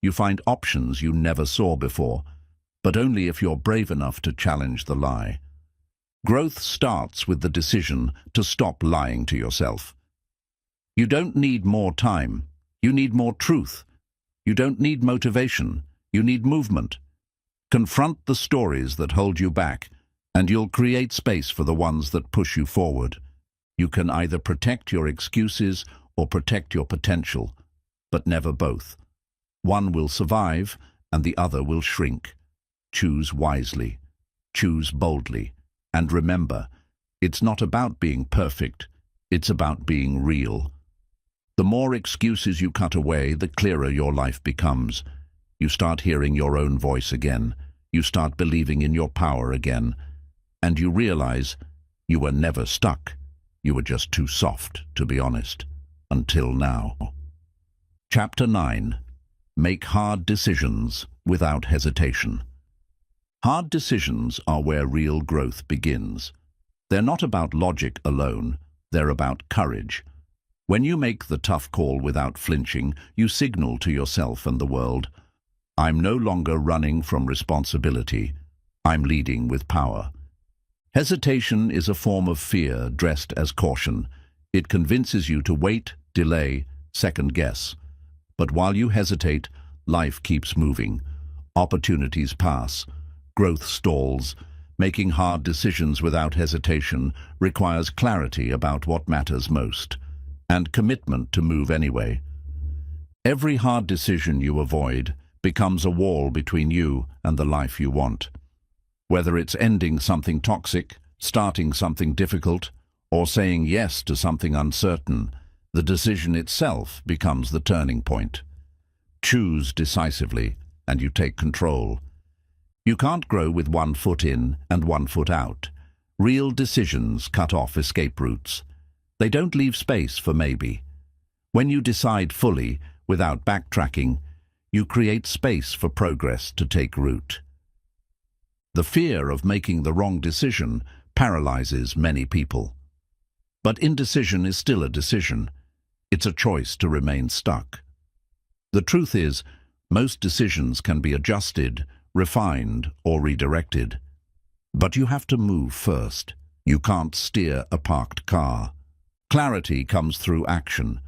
you find options you never saw before, but only if you're brave enough to challenge the lie. Growth starts with the decision to stop lying to yourself. You don't need more time. You need more truth. You don't need motivation. You need movement. Confront the stories that hold you back, and you'll create space for the ones that push you forward. You can either protect your excuses or protect your potential, but never both. One will survive, and the other will shrink. Choose wisely. Choose boldly. And remember, it's not about being perfect. It's about being real. The more excuses you cut away, the clearer your life becomes. You start hearing your own voice again. You start believing in your power again. And you realize you were never stuck. You were just too soft, to be honest. Until now. Chapter 9. Make hard decisions without hesitation. Hard decisions are where real growth begins. They're not about logic alone. They're about courage. When you make the tough call without flinching, you signal to yourself and the world, I'm no longer running from responsibility. I'm leading with power. Hesitation is a form of fear dressed as caution. It convinces you to wait, delay, second guess. But while you hesitate, life keeps moving. Opportunities pass. Growth stalls. Making hard decisions without hesitation requires clarity about what matters most, and commitment to move anyway. Every hard decision you avoid becomes a wall between you and the life you want. Whether it's ending something toxic, starting something difficult, or saying yes to something uncertain, the decision itself becomes the turning point. Choose decisively, and you take control. You can't grow with 1 foot in and 1 foot out. Real decisions cut off escape routes. They don't leave space for maybe. When you decide fully, without backtracking, you create space for progress to take root. The fear of making the wrong decision paralyzes many people. But indecision is still a decision. It's a choice to remain stuck. The truth is, most decisions can be adjusted, refined, or redirected. But you have to move first. You can't steer a parked car. Clarity comes through action.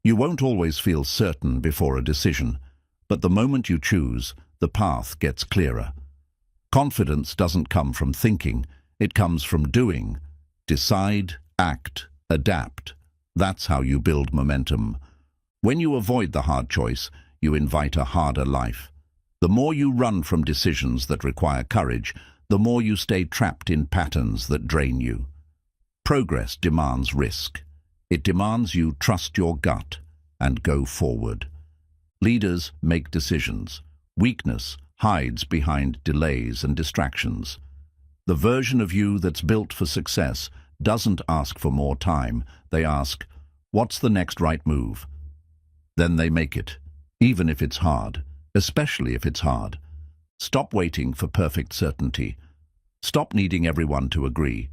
You won't always feel certain before a decision, but the moment you choose, the path gets clearer. Confidence doesn't come from thinking, it comes from doing. Decide, act, adapt. That's how you build momentum. When you avoid the hard choice, you invite a harder life. The more you run from decisions that require courage, the more you stay trapped in patterns that drain you. Progress demands risk. It demands you trust your gut and go forward. Leaders make decisions. Weakness hides behind delays and distractions. The version of you that's built for success doesn't ask for more time. They ask, what's the next right move? Then they make it, even if it's hard, especially if it's hard. Stop waiting for perfect certainty. Stop needing everyone to agree.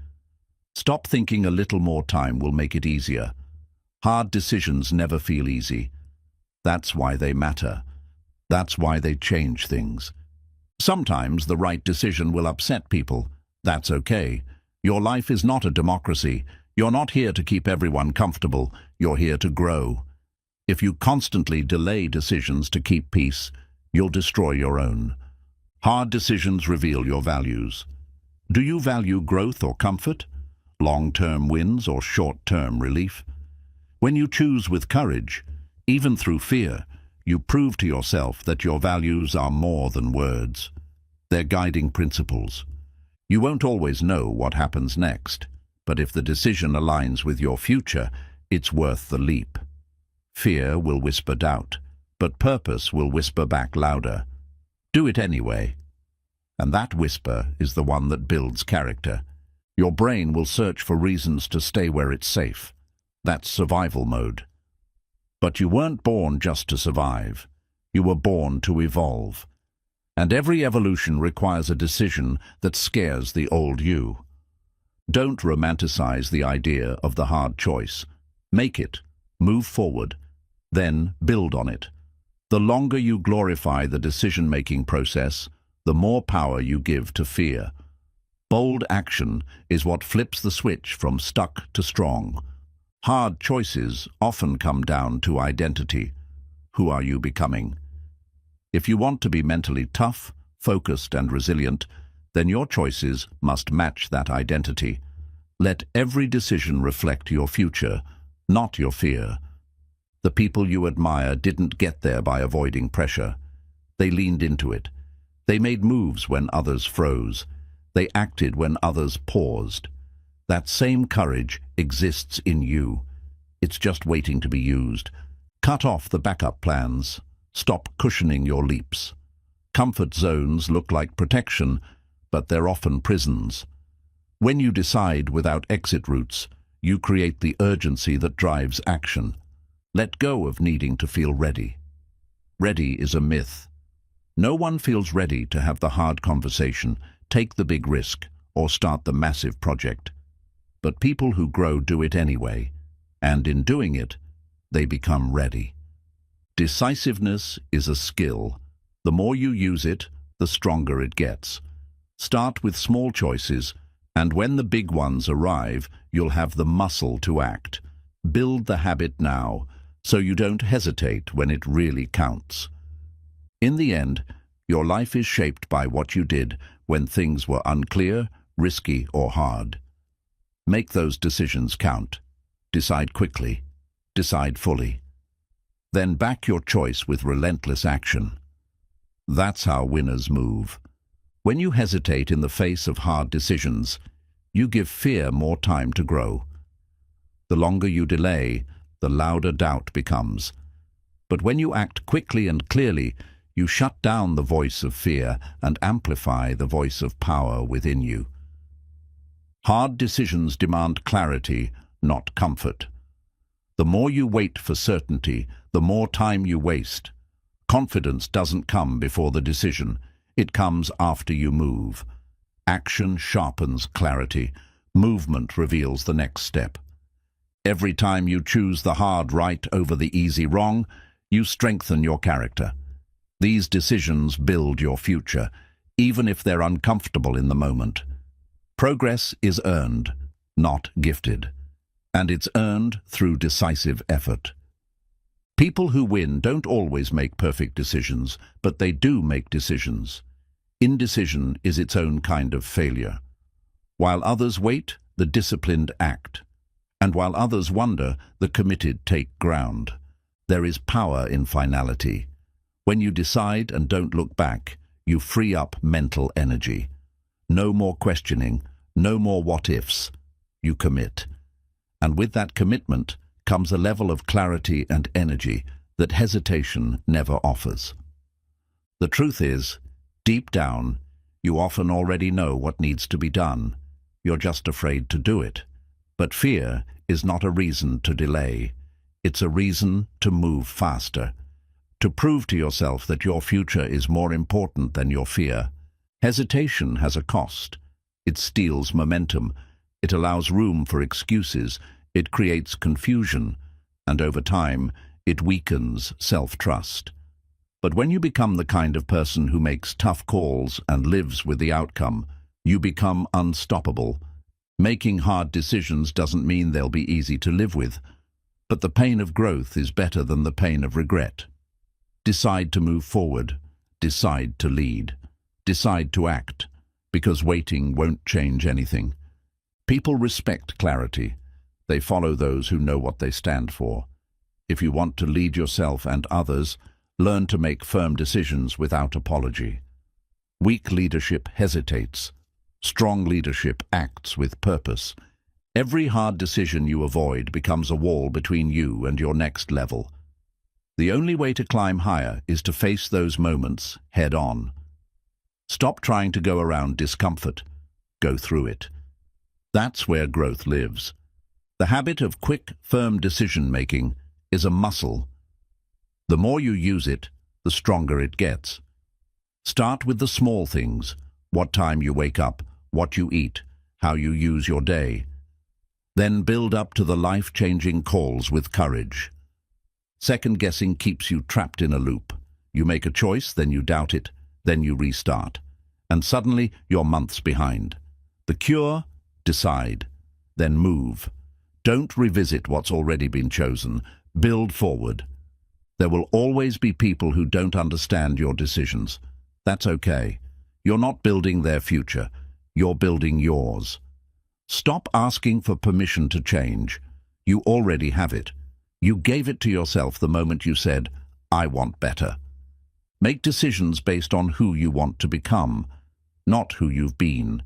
Stop thinking a little more time will make it easier. Hard decisions never feel easy. That's why they matter. That's why they change things. Sometimes the right decision will upset people. That's okay. Your life is not a democracy. You're not here to keep everyone comfortable. You're here to grow. If you constantly delay decisions to keep peace, you'll destroy your own. Hard decisions reveal your values. Do you value growth or comfort? Long-term wins or short-term relief? When you choose with courage, Even through fear, you prove to yourself that your values are more than words. They're guiding principles. You won't always know what happens next, but if the decision aligns with your future, it's worth the leap. Fear will whisper doubt, but purpose will whisper back louder. Do it anyway. And that whisper is the one that builds character. Your brain will search for reasons to stay where it's safe. That's survival mode. But you weren't born just to survive. You were born to evolve. And every evolution requires a decision that scares the old you. Don't romanticize the idea of the hard choice. Make it. Move forward. Then build on it. The longer you glorify the decision-making process, the more power you give to fear. Bold action is what flips the switch from stuck to strong. Hard choices often come down to identity. Who are you becoming? If you want to be mentally tough, focused, and resilient, then your choices must match that identity. Let every decision reflect your future, not your fear. The people you admire didn't get there by avoiding pressure. They leaned into it. They made moves when others froze. They acted when others paused. That same courage exists in you. It's just waiting to be used. Cut off the backup plans. Stop cushioning your leaps. Comfort zones look like protection, but they're often prisons. When you decide without exit routes, you create the urgency that drives action. Let go of needing to feel ready. Ready is a myth. No one feels ready to have the hard conversation, take the big risk, or start the massive project. But people who grow do it anyway, and in doing it, they become ready. Decisiveness is a skill. The more you use it, the stronger it gets. Start with small choices, and when the big ones arrive, you'll have the muscle to act. Build the habit now, so you don't hesitate when it really counts. In the end, your life is shaped by what you did when things were unclear, risky, or hard. Make those decisions count. Decide quickly. Decide fully. Then back your choice with relentless action. That's how winners move. When you hesitate in the face of hard decisions, you give fear more time to grow. The longer you delay, the louder doubt becomes. But when you act quickly and clearly, you shut down the voice of fear and amplify the voice of power within you. Hard decisions demand clarity, not comfort. The more you wait for certainty, the more time you waste. Confidence doesn't come before the decision. It comes after you move. Action sharpens clarity. Movement reveals the next step. Every time you choose the hard right over the easy wrong, you strengthen your character. These decisions build your future, even if they're uncomfortable in the moment. Progress is earned, not gifted, and it's earned through decisive effort. People who win don't always make perfect decisions, but they do make decisions. Indecision is its own kind of failure. While others wait, the disciplined act. And while others wonder, the committed take ground. There is power in finality. When you decide and don't look back, you free up mental energy. No more questioning, no more what-ifs. You commit. And with that commitment comes a level of clarity and energy that hesitation never offers. The truth is, deep down, you often already know what needs to be done. You're just afraid to do it. But fear is not a reason to delay. It's a reason to move faster. To prove to yourself that your future is more important than your fear. Hesitation has a cost. It steals momentum. It allows room for excuses. It creates confusion. And over time, it weakens self-trust. But when you become the kind of person who makes tough calls and lives with the outcome, you become unstoppable. Making hard decisions doesn't mean they'll be easy to live with. But the pain of growth is better than the pain of regret. Decide to move forward. Decide to lead. Decide to act, because waiting won't change anything. People respect clarity. They follow those who know what they stand for. If you want to lead yourself and others, learn to make firm decisions without apology. Weak leadership hesitates. Strong leadership acts with purpose. Every hard decision you avoid becomes a wall between you and your next level. The only way to climb higher is to face those moments head on. Stop trying to go around discomfort. Go through it. That's where growth lives. The habit of quick, firm decision-making is a muscle. The more you use it, the stronger it gets. Start with the small things: what time you wake up, what you eat, how you use your day. Then build up to the life-changing calls with courage. Second-guessing keeps you trapped in a loop. You make a choice, then you doubt it, then you restart. And suddenly you're months behind. The cure? Decide. Then move. Don't revisit what's already been chosen. Build forward. There will always be people who don't understand your decisions. That's okay. You're not building their future. You're building yours. Stop asking for permission to change. You already have it. You gave it to yourself the moment you said, "I want better." Make decisions based on who you want to become, not who you've been.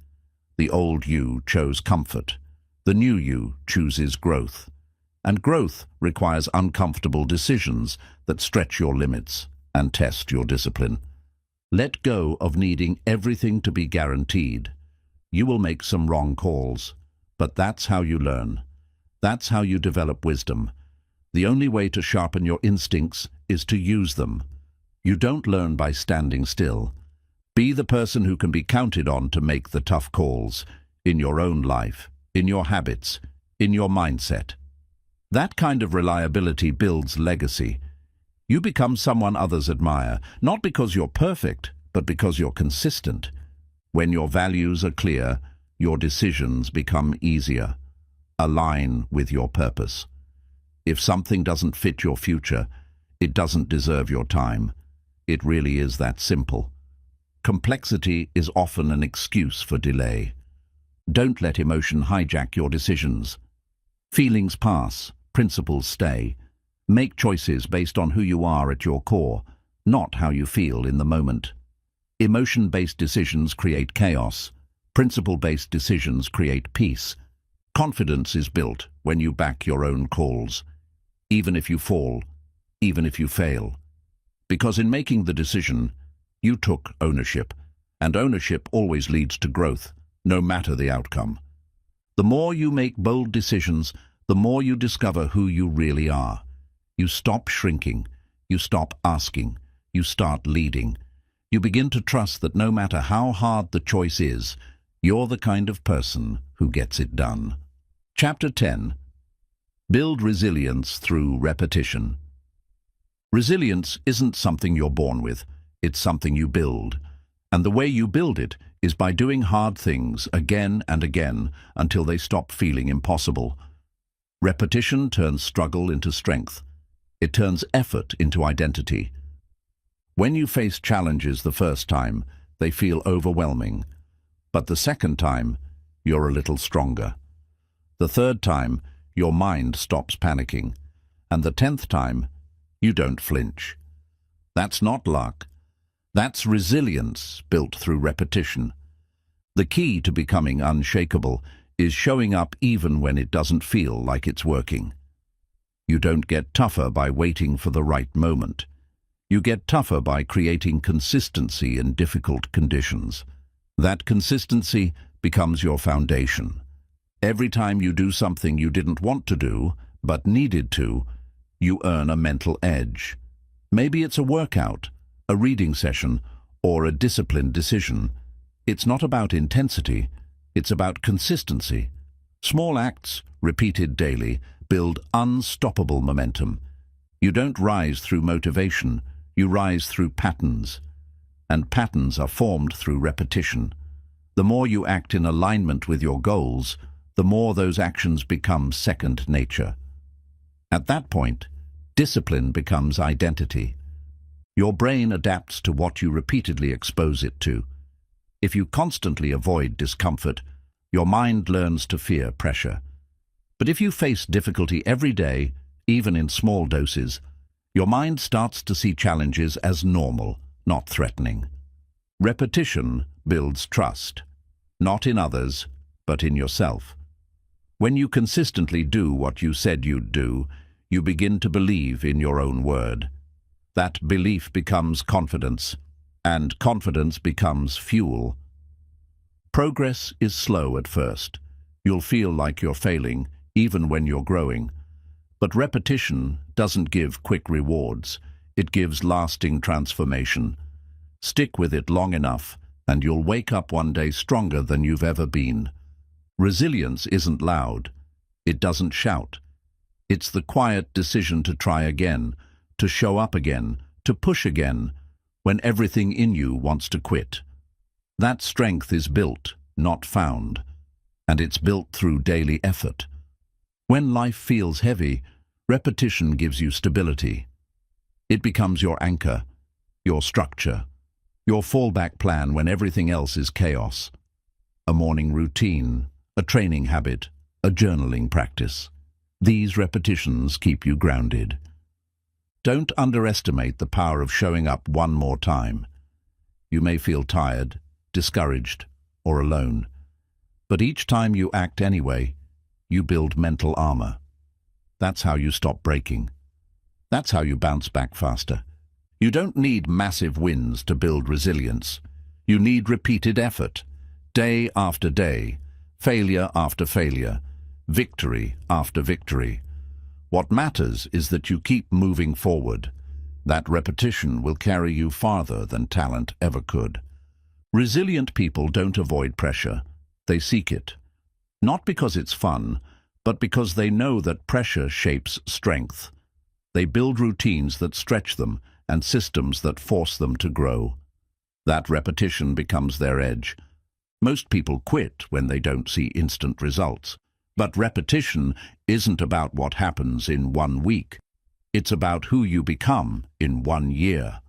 The old you chose comfort. The new you chooses growth. And growth requires uncomfortable decisions that stretch your limits and test your discipline. Let go of needing everything to be guaranteed. You will make some wrong calls, but that's how you learn. That's how you develop wisdom. The only way to sharpen your instincts is to use them. You don't learn by standing still. Be the person who can be counted on to make the tough calls in your own life, in your habits, in your mindset. That kind of reliability builds legacy. You become someone others admire, not because you're perfect, but because you're consistent. When your values are clear, your decisions become easier. Align with your purpose. If something doesn't fit your future, it doesn't deserve your time. It really is that simple. Complexity is often an excuse for delay. Don't let emotion hijack your decisions. Feelings pass, principles stay. Make choices based on who you are at your core, not how you feel in the moment. Emotion-based decisions create chaos. Principle-based decisions create peace. Confidence is built when you back your own calls, even if you fall, even if you fail. Because in making the decision, you took ownership, and ownership always leads to growth, no matter the outcome. The more you make bold decisions, the more you discover who you really are. You stop shrinking, you stop asking, you start leading. You begin to trust that no matter how hard the choice is, you're the kind of person who gets it done. Chapter 10. Build resilience through repetition. Resilience isn't something you're born with, it's something you build. And the way you build it is by doing hard things again and again until they stop feeling impossible. Repetition turns struggle into strength. It turns effort into identity. When you face challenges the first time, they feel overwhelming. But the second time, you're a little stronger. The third time, your mind stops panicking. And the 10th time, you don't flinch. That's not luck. That's resilience built through repetition. The key to becoming unshakable is showing up even when it doesn't feel like it's working. You don't get tougher by waiting for the right moment. You get tougher by creating consistency in difficult conditions. That consistency becomes your foundation. Every time you do something you didn't want to do, but needed to, you earn a mental edge. Maybe it's a workout, a reading session, or a disciplined decision. It's not about intensity, it's about consistency. Small acts, repeated daily, build unstoppable momentum. You don't rise through motivation, you rise through patterns. And patterns are formed through repetition. The more you act in alignment with your goals, the more those actions become second nature. At that point, discipline becomes identity. Your brain adapts to what you repeatedly expose it to. If you constantly avoid discomfort, your mind learns to fear pressure. But if you face difficulty every day, even in small doses, your mind starts to see challenges as normal, not threatening. Repetition builds trust, not in others, but in yourself. When you consistently do what you said you'd do, you begin to believe in your own word. That belief becomes confidence, and confidence becomes fuel. Progress is slow at first. You'll feel like you're failing, even when you're growing. But repetition doesn't give quick rewards. It gives lasting transformation. Stick with it long enough, and you'll wake up one day stronger than you've ever been. Resilience isn't loud. It doesn't shout. It's the quiet decision to try again, to show up again, to push again, when everything in you wants to quit. That strength is built, not found, and it's built through daily effort. When life feels heavy, repetition gives you stability. It becomes your anchor, your structure, your fallback plan when everything else is chaos. A morning routine, a training habit, a journaling practice. These repetitions keep you grounded. Don't underestimate the power of showing up one more time. You may feel tired, discouraged, or alone. But each time you act anyway, you build mental armor. That's how you stop breaking. That's how you bounce back faster. You don't need massive wins to build resilience. You need repeated effort, day after day, failure after failure, victory after victory. What matters is that you keep moving forward. That repetition will carry you farther than talent ever could. Resilient people don't avoid pressure. They seek it. Not because it's fun, but because they know that pressure shapes strength. They build routines that stretch them and systems that force them to grow. That repetition becomes their edge. Most people quit when they don't see instant results. But repetition isn't about what happens in 1 week. It's about who you become in 1 year.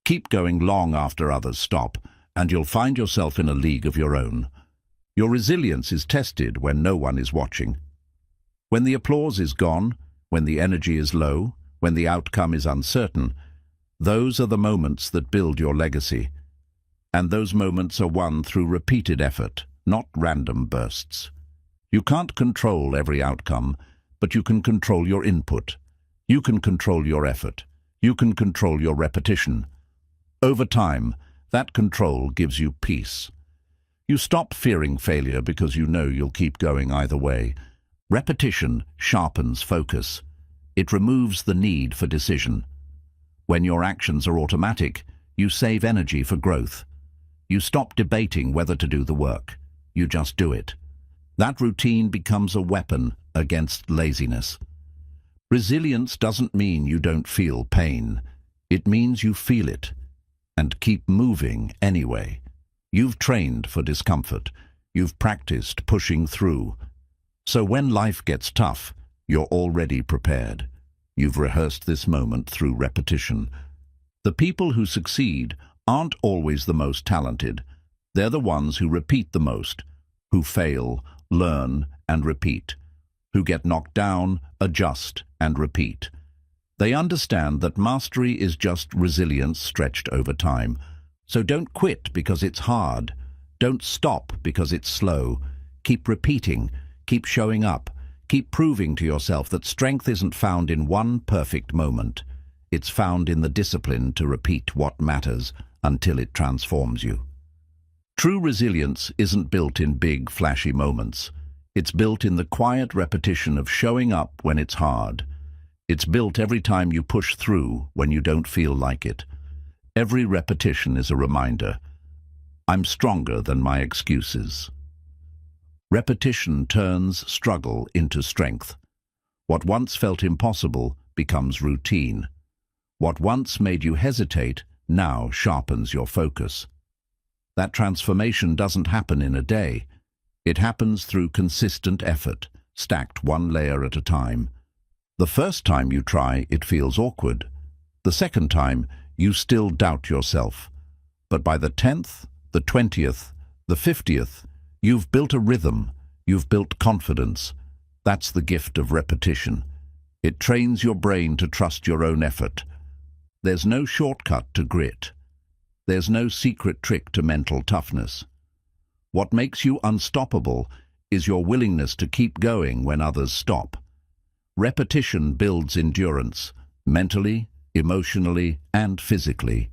Keep going long after others stop, and you'll find yourself in a league of your own. Your resilience is tested when no one is watching. When the applause is gone, when the energy is low, when the outcome is uncertain, those are the moments that build your legacy. And those moments are won through repeated effort, not random bursts. You can't control every outcome, but you can control your input. You can control your effort. You can control your repetition. Over time, that control gives you peace. You stop fearing failure because you know you'll keep going either way. Repetition sharpens focus. It removes the need for decision. When your actions are automatic, you save energy for growth. You stop debating whether to do the work. You just do it. That routine becomes a weapon against laziness. Resilience doesn't mean you don't feel pain. It means you feel it and keep moving anyway. You've trained for discomfort. You've practiced pushing through. So when life gets tough, you're already prepared. You've rehearsed this moment through repetition. The people who succeed aren't always the most talented. They're the ones who repeat the most, who fail, learn, and repeat, who get knocked down, adjust, and repeat. They understand that mastery is just resilience stretched over time. So don't quit because it's hard. Don't stop because it's slow. Keep repeating, keep showing up, keep proving to yourself that strength isn't found in one perfect moment. It's found in the discipline to repeat what matters until it transforms you. True resilience isn't built in big, flashy moments. It's built in the quiet repetition of showing up when it's hard. It's built every time you push through when you don't feel like it. Every repetition is a reminder. I'm stronger than my excuses. Repetition turns struggle into strength. What once felt impossible becomes routine. What once made you hesitate now sharpens your focus. That transformation doesn't happen in a day. It happens through consistent effort, stacked one layer at a time. The first time you try, it feels awkward. The second time, you still doubt yourself. But by the 10th, the 20th, the 50th, you've built a rhythm, you've built confidence. That's the gift of repetition. It trains your brain to trust your own effort. There's no shortcut to grit. There's no secret trick to mental toughness. What makes you unstoppable is your willingness to keep going when others stop. Repetition builds endurance, mentally, emotionally, and physically.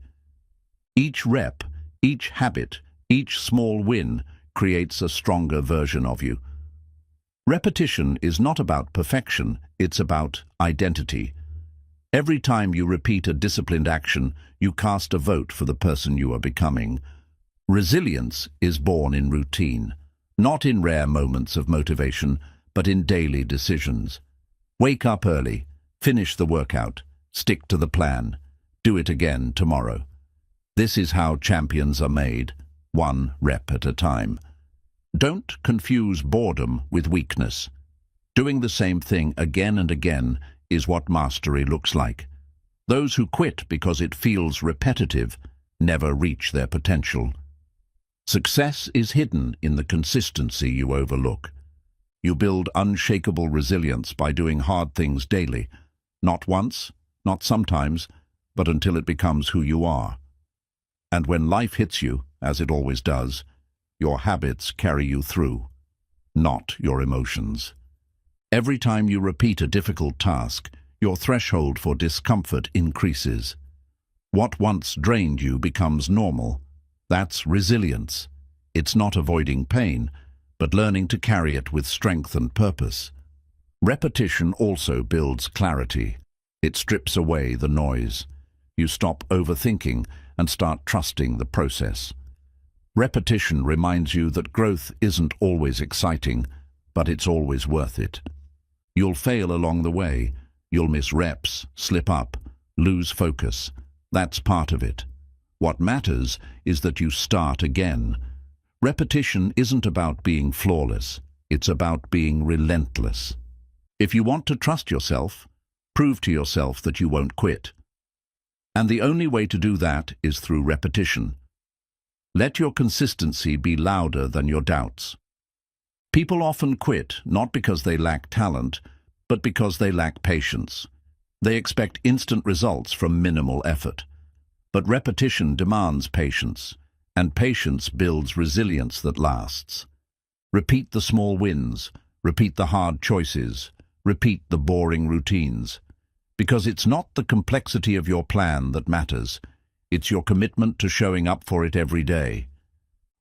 Each rep, each habit, each small win creates a stronger version of you. Repetition is not about perfection, it's about identity. Every time you repeat a disciplined action, you cast a vote for the person you are becoming. Resilience is born in routine, not in rare moments of motivation, but in daily decisions. Wake up early, finish the workout, stick to the plan, do it again tomorrow. This is how champions are made, one rep at a time. Don't confuse boredom with weakness. Doing the same thing again and again is what mastery looks like. Those who quit because it feels repetitive never reach their potential. Success is hidden in the consistency you overlook. You build unshakable resilience by doing hard things daily, not once, not sometimes, but until it becomes who you are. And when life hits you, as it always does, your habits carry you through, not your emotions. Every time you repeat a difficult task, your threshold for discomfort increases. What once drained you becomes normal. That's resilience. It's not avoiding pain, but learning to carry it with strength and purpose. Repetition also builds clarity. It strips away the noise. You stop overthinking and start trusting the process. Repetition reminds you that growth isn't always exciting, but it's always worth it. You'll fail along the way. You'll miss reps, slip up, lose focus. That's part of it. What matters is that you start again. Repetition isn't about being flawless. It's about being relentless. If you want to trust yourself, prove to yourself that you won't quit. And the only way to do that is through repetition. Let your consistency be louder than your doubts. People often quit not because they lack talent, but because they lack patience. They expect instant results from minimal effort. But repetition demands patience, and patience builds resilience that lasts. Repeat the small wins, repeat the hard choices, repeat the boring routines. Because it's not the complexity of your plan that matters. It's your commitment to showing up for it every day.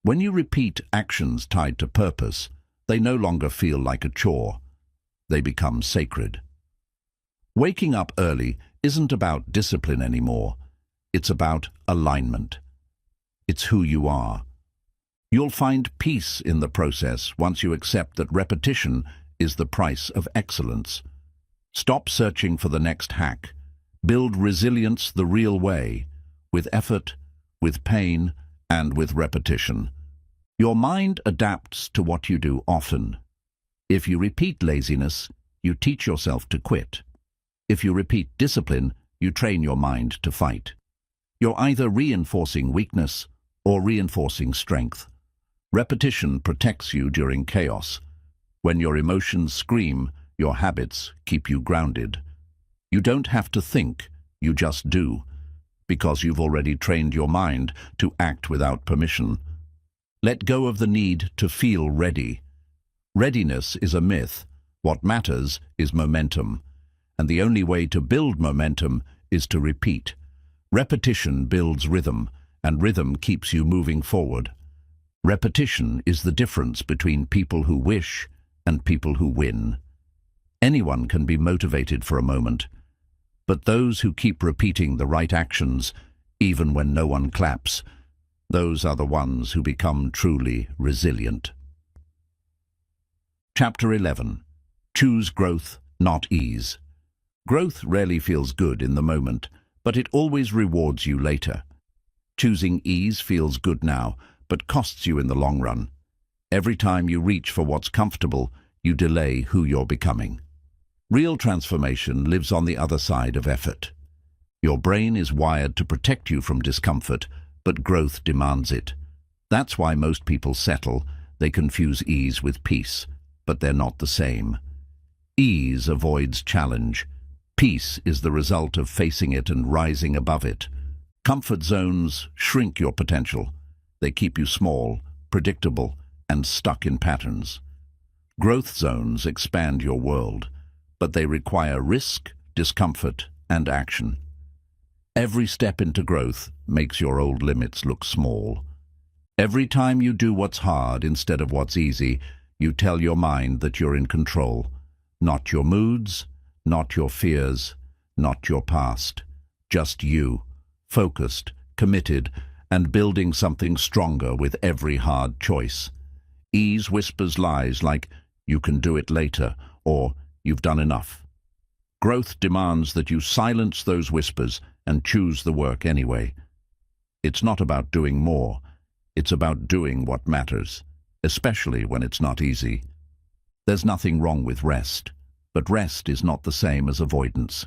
When you repeat actions tied to purpose, they no longer feel like a chore. They become sacred. Waking up early isn't about discipline anymore. It's about alignment. It's who you are. You'll find peace in the process once you accept that repetition is the price of excellence. Stop searching for the next hack. Build resilience the real way, with effort, with pain, and with repetition. Your mind adapts to what you do often. If you repeat laziness, you teach yourself to quit. If you repeat discipline, you train your mind to fight. You're either reinforcing weakness or reinforcing strength. Repetition protects you during chaos. When your emotions scream, your habits keep you grounded. You don't have to think, you just do, because you've already trained your mind to act without permission. Let go of the need to feel ready. Readiness is a myth. What matters is momentum. And the only way to build momentum is to repeat. Repetition builds rhythm, and rhythm keeps you moving forward. Repetition is the difference between people who wish and people who win. Anyone can be motivated for a moment, but those who keep repeating the right actions, even when no one claps, those are the ones who become truly resilient. Chapter 11. Choose growth, not ease. Growth rarely feels good in the moment, but it always rewards you later. Choosing ease feels good now, but costs you in the long run. Every time you reach for what's comfortable, you delay who you're becoming. Real transformation lives on the other side of effort. Your brain is wired to protect you from discomfort, but growth demands it. That's why most people settle. They confuse ease with peace, but they're not the same. Ease avoids challenge. Peace is the result of facing it and rising above it. Comfort zones shrink your potential. They keep you small, predictable, and stuck in patterns. Growth zones expand your world, but they require risk, discomfort, and action. Every step into growth makes your old limits look small. Every time you do what's hard instead of what's easy, you tell your mind that you're in control. Not your moods, not your fears, not your past. Just you, focused, committed, and building something stronger with every hard choice. Ease whispers lies like, "You can do it later," or "You've done enough." Growth demands that you silence those whispers and choose the work anyway. It's not about doing more. It's about doing what matters, especially when it's not easy. There's nothing wrong with rest, but rest is not the same as avoidance.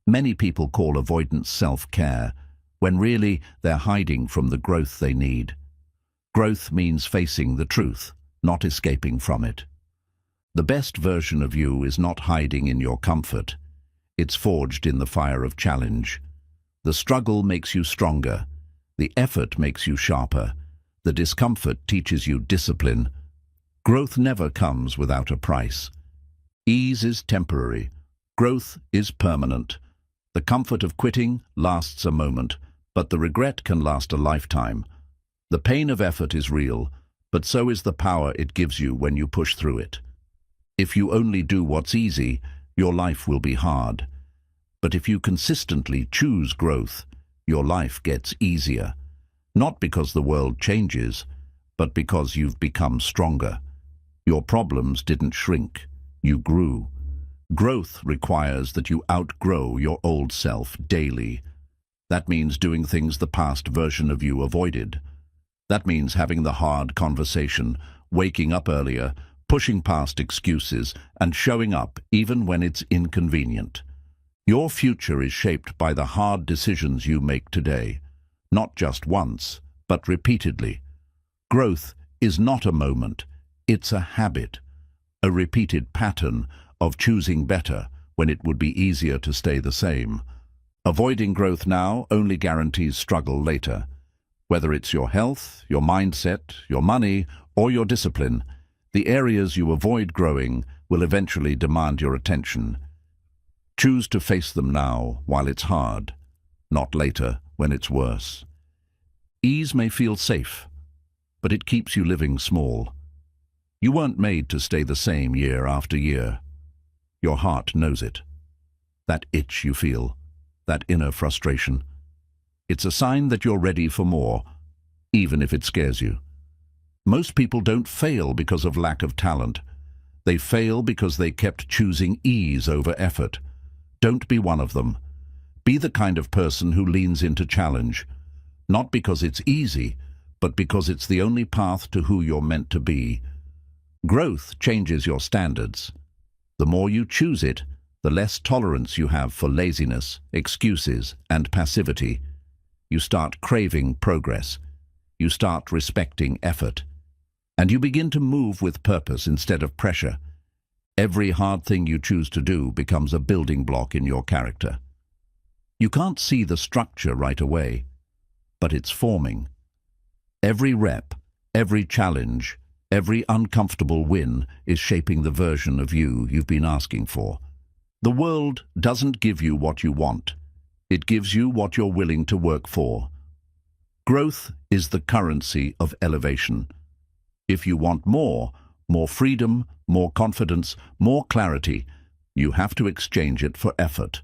Many people call avoidance self-care, when really they're hiding from the growth they need. Growth means facing the truth, not escaping from it. The best version of you is not hiding in your comfort. It's forged in the fire of challenge. The struggle makes you stronger. The effort makes you sharper. The discomfort teaches you discipline. Growth never comes without a price. Ease is temporary. Growth is permanent. The comfort of quitting lasts a moment, but the regret can last a lifetime. The pain of effort is real, but so is the power it gives you when you push through it. If you only do what's easy, your life will be hard. But if you consistently choose growth, your life gets easier. Not because the world changes, but because you've become stronger. Your problems didn't shrink, you grew. Growth requires that you outgrow your old self daily. That means doing things the past version of you avoided. That means having the hard conversation, waking up earlier, pushing past excuses, and showing up even when it's inconvenient. Your future is shaped by the hard decisions you make today, not just once, but repeatedly. Growth is not a moment, it's a habit, a repeated pattern of choosing better when it would be easier to stay the same. Avoiding growth now only guarantees struggle later. Whether it's your health, your mindset, your money, or your discipline, the areas you avoid growing will eventually demand your attention. Choose to face them now while it's hard, not later when it's worse. Ease may feel safe, but it keeps you living small. You weren't made to stay the same year after year. Your heart knows it. That itch you feel, that inner frustration. It's a sign that you're ready for more, even if it scares you. Most people don't fail because of lack of talent. They fail because they kept choosing ease over effort. Don't be one of them. Be the kind of person who leans into challenge, not because it's easy, but because it's the only path to who you're meant to be. Growth changes your standards. The more you choose it, the less tolerance you have for laziness, excuses, and passivity. You start craving progress. You start respecting effort. And you begin to move with purpose instead of pressure. Every hard thing you choose to do becomes a building block in your character. You can't see the structure right away, but it's forming. Every rep, every challenge, every uncomfortable win is shaping the version of you you've been asking for. The world doesn't give you what you want. It gives you what you're willing to work for. Growth is the currency of elevation. If you want more freedom, more confidence, more clarity, you have to exchange it for effort.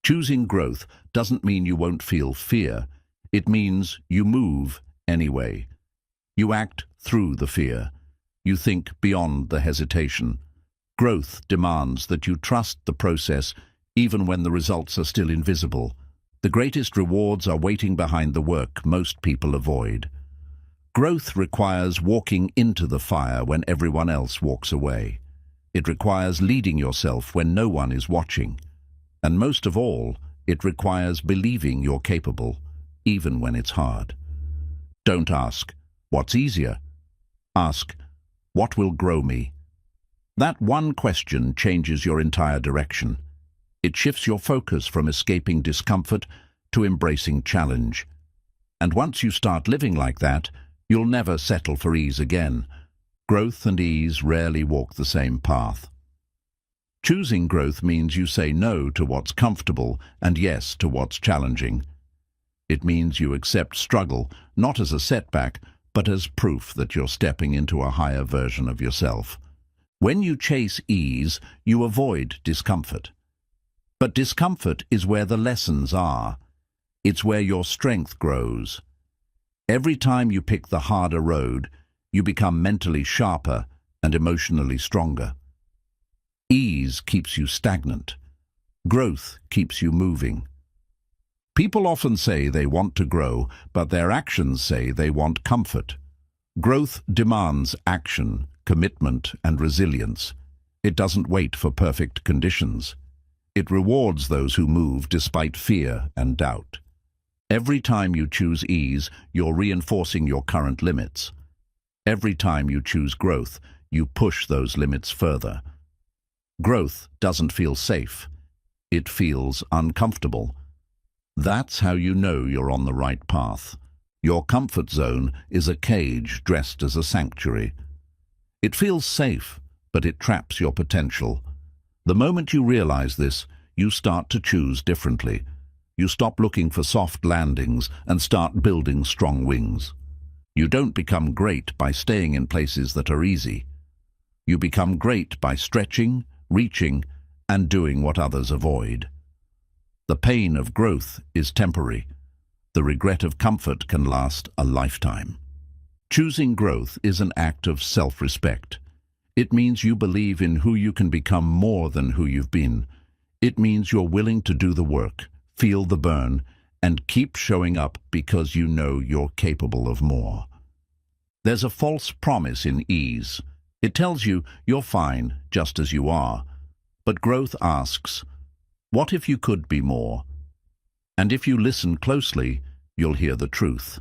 Choosing growth doesn't mean you won't feel fear. It means you move anyway. You act through the fear. You think beyond the hesitation. Growth demands that you trust the process even when the results are still invisible. The greatest rewards are waiting behind the work most people avoid. Growth requires walking into the fire when everyone else walks away. It requires leading yourself when no one is watching. And most of all, it requires believing you're capable, even when it's hard. Don't ask, what's easier? Ask, what will grow me? That one question changes your entire direction. It shifts your focus from escaping discomfort to embracing challenge. And once you start living like that, you'll never settle for ease again. Growth and ease rarely walk the same path. Choosing growth means you say no to what's comfortable and yes to what's challenging. It means you accept struggle, not as a setback, but as proof that you're stepping into a higher version of yourself. When you chase ease, you avoid discomfort. But discomfort is where the lessons are. It's where your strength grows. Every time you pick the harder road, you become mentally sharper and emotionally stronger. Ease keeps you stagnant. Growth keeps you moving. People often say they want to grow, but their actions say they want comfort. Growth demands action, commitment, and resilience. It doesn't wait for perfect conditions. It rewards those who move despite fear and doubt. Every time you choose ease, you're reinforcing your current limits. Every time you choose growth, you push those limits further. Growth doesn't feel safe. It feels uncomfortable. That's how you know you're on the right path. Your comfort zone is a cage dressed as a sanctuary. It feels safe, but it traps your potential. The moment you realize this, you start to choose differently. You stop looking for soft landings and start building strong wings. You don't become great by staying in places that are easy. You become great by stretching, reaching, and doing what others avoid. The pain of growth is temporary. The regret of comfort can last a lifetime. Choosing growth is an act of self-respect. It means you believe in who you can become more than who you've been. It means you're willing to do the work, feel the burn, and keep showing up because you know you're capable of more. There's a false promise in ease. It tells you you're fine just as you are. But growth asks, what if you could be more? And if you listen closely, you'll hear the truth.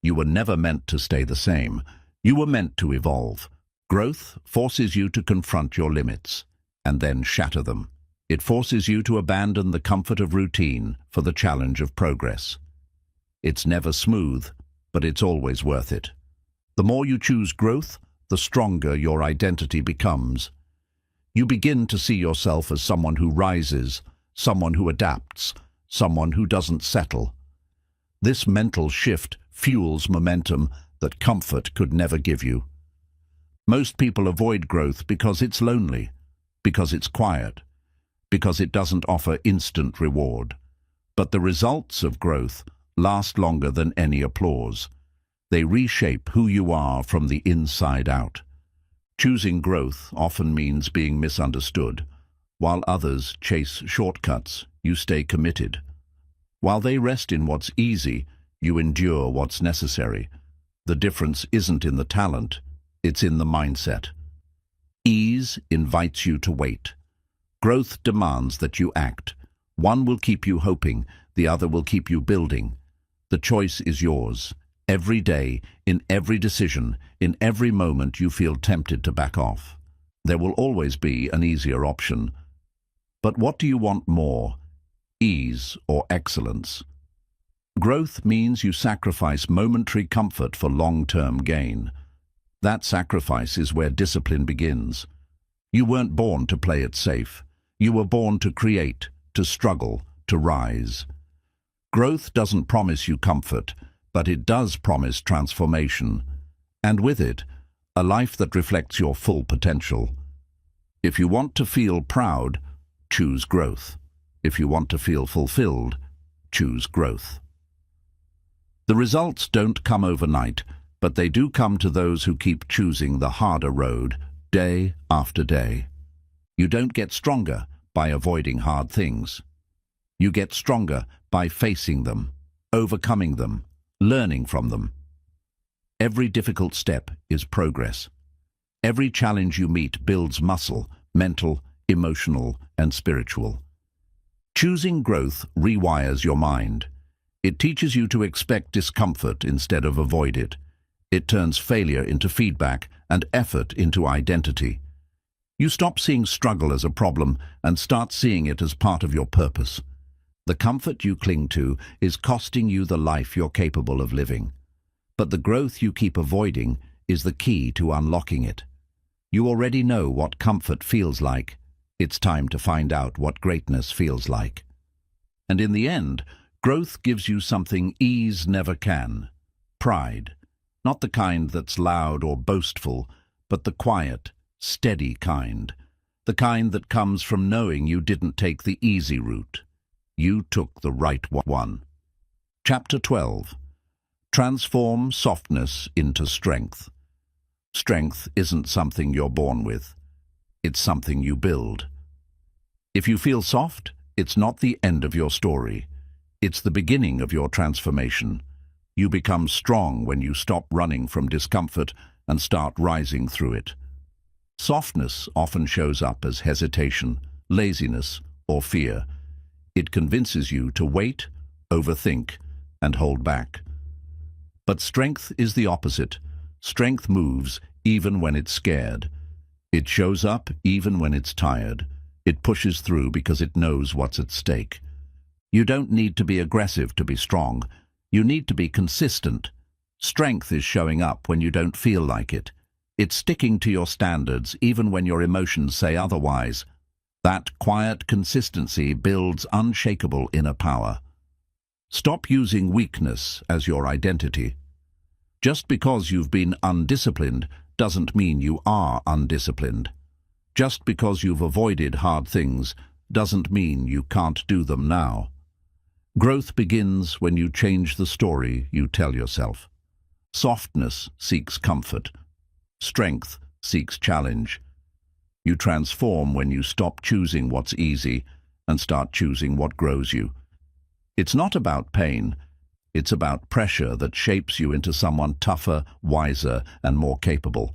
You were never meant to stay the same. You were meant to evolve. Growth forces you to confront your limits and then shatter them. It forces you to abandon the comfort of routine for the challenge of progress. It's never smooth, but it's always worth it. The more you choose growth, the stronger your identity becomes. You begin to see yourself as someone who rises, someone who adapts, someone who doesn't settle. This mental shift fuels momentum that comfort could never give you. Most people avoid growth because it's lonely, because it's quiet, because it doesn't offer instant reward. But the results of growth last longer than any applause. They reshape who you are from the inside out. Choosing growth often means being misunderstood. While others chase shortcuts, you stay committed. While they rest in what's easy, you endure what's necessary. The difference isn't in the talent, it's in the mindset. Ease invites you to wait. Growth demands that you act. One will keep you hoping, the other will keep you building. The choice is yours. Every day, in every decision, in every moment you feel tempted to back off. There will always be an easier option. But what do you want more? Ease or excellence? Growth means you sacrifice momentary comfort for long-term gain. That sacrifice is where discipline begins. You weren't born to play it safe. You were born to create, to struggle, to rise. Growth doesn't promise you comfort, but it does promise transformation. And with it, a life that reflects your full potential. If you want to feel proud, choose growth. If you want to feel fulfilled, choose growth. The results don't come overnight, but they do come to those who keep choosing the harder road, day after day. You don't get stronger by avoiding hard things. You get stronger by facing them, overcoming them, learning from them. Every difficult step is progress. Every challenge you meet builds muscle, mental, emotional, and spiritual. Choosing growth rewires your mind. It teaches you to expect discomfort instead of avoid it. It turns failure into feedback and effort into identity. You stop seeing struggle as a problem and start seeing it as part of your purpose. The comfort you cling to is costing you the life you're capable of living. But the growth you keep avoiding is the key to unlocking it. You already know what comfort feels like. It's time to find out what greatness feels like. And in the end, growth gives you something ease never can. Pride. Not the kind that's loud or boastful, but the quiet, steady kind. The kind that comes from knowing you didn't take the easy route. You took the right one. Chapter 12. Transform softness into strength. Strength isn't something you're born with. It's something you build. If you feel soft, it's not the end of your story. It's the beginning of your transformation. You become strong when you stop running from discomfort and start rising through it. Softness often shows up as hesitation, laziness, or fear. It convinces you to wait, overthink, and hold back. But strength is the opposite. Strength moves even when it's scared. It shows up even when it's tired. It pushes through because it knows what's at stake. You don't need to be aggressive to be strong. You need to be consistent. Strength is showing up when you don't feel like it. It's sticking to your standards even when your emotions say otherwise. That quiet consistency builds unshakable inner power. Stop using weakness as your identity. Just because you've been undisciplined doesn't mean you are undisciplined. Just because you've avoided hard things doesn't mean you can't do them now. Growth begins when you change the story you tell yourself. Softness seeks comfort. Strength seeks challenge. You transform when you stop choosing what's easy and start choosing what grows you. It's not about pain. It's about pressure that shapes you into someone tougher, wiser, and more capable.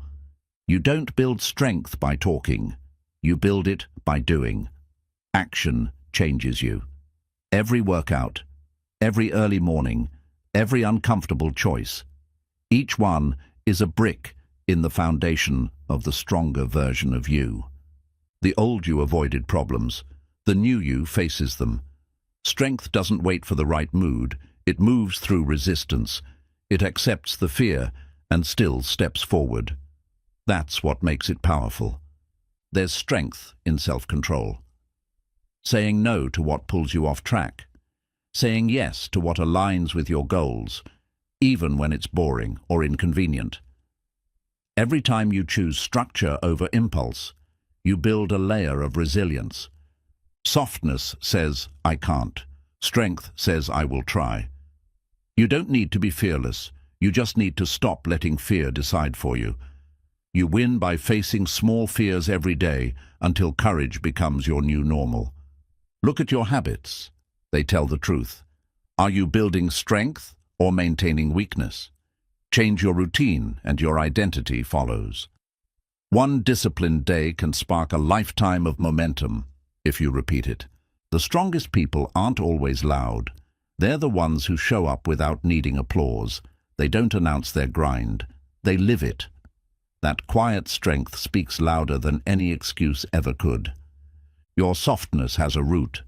You don't build strength by talking. You build it by doing. Action changes you. Every workout, every early morning, every uncomfortable choice. Each one is a brick in the foundation of the stronger version of you. The old you avoided problems. The new you faces them. Strength doesn't wait for the right mood. It moves through resistance. It accepts the fear and still steps forward. That's what makes it powerful. There's strength in self-control. Saying no to what pulls you off track. Saying yes to what aligns with your goals, even when it's boring or inconvenient. Every time you choose structure over impulse, you build a layer of resilience. Softness says, I can't. Strength says, I will try. You don't need to be fearless. You just need to stop letting fear decide for you. You win by facing small fears every day until courage becomes your new normal. Look at your habits. They tell the truth. Are you building strength or maintaining weakness? Change your routine and your identity follows. One disciplined day can spark a lifetime of momentum if you repeat it. The strongest people aren't always loud. They're the ones who show up without needing applause. They don't announce their grind. They live it. That quiet strength speaks louder than any excuse ever could. Your softness has a root.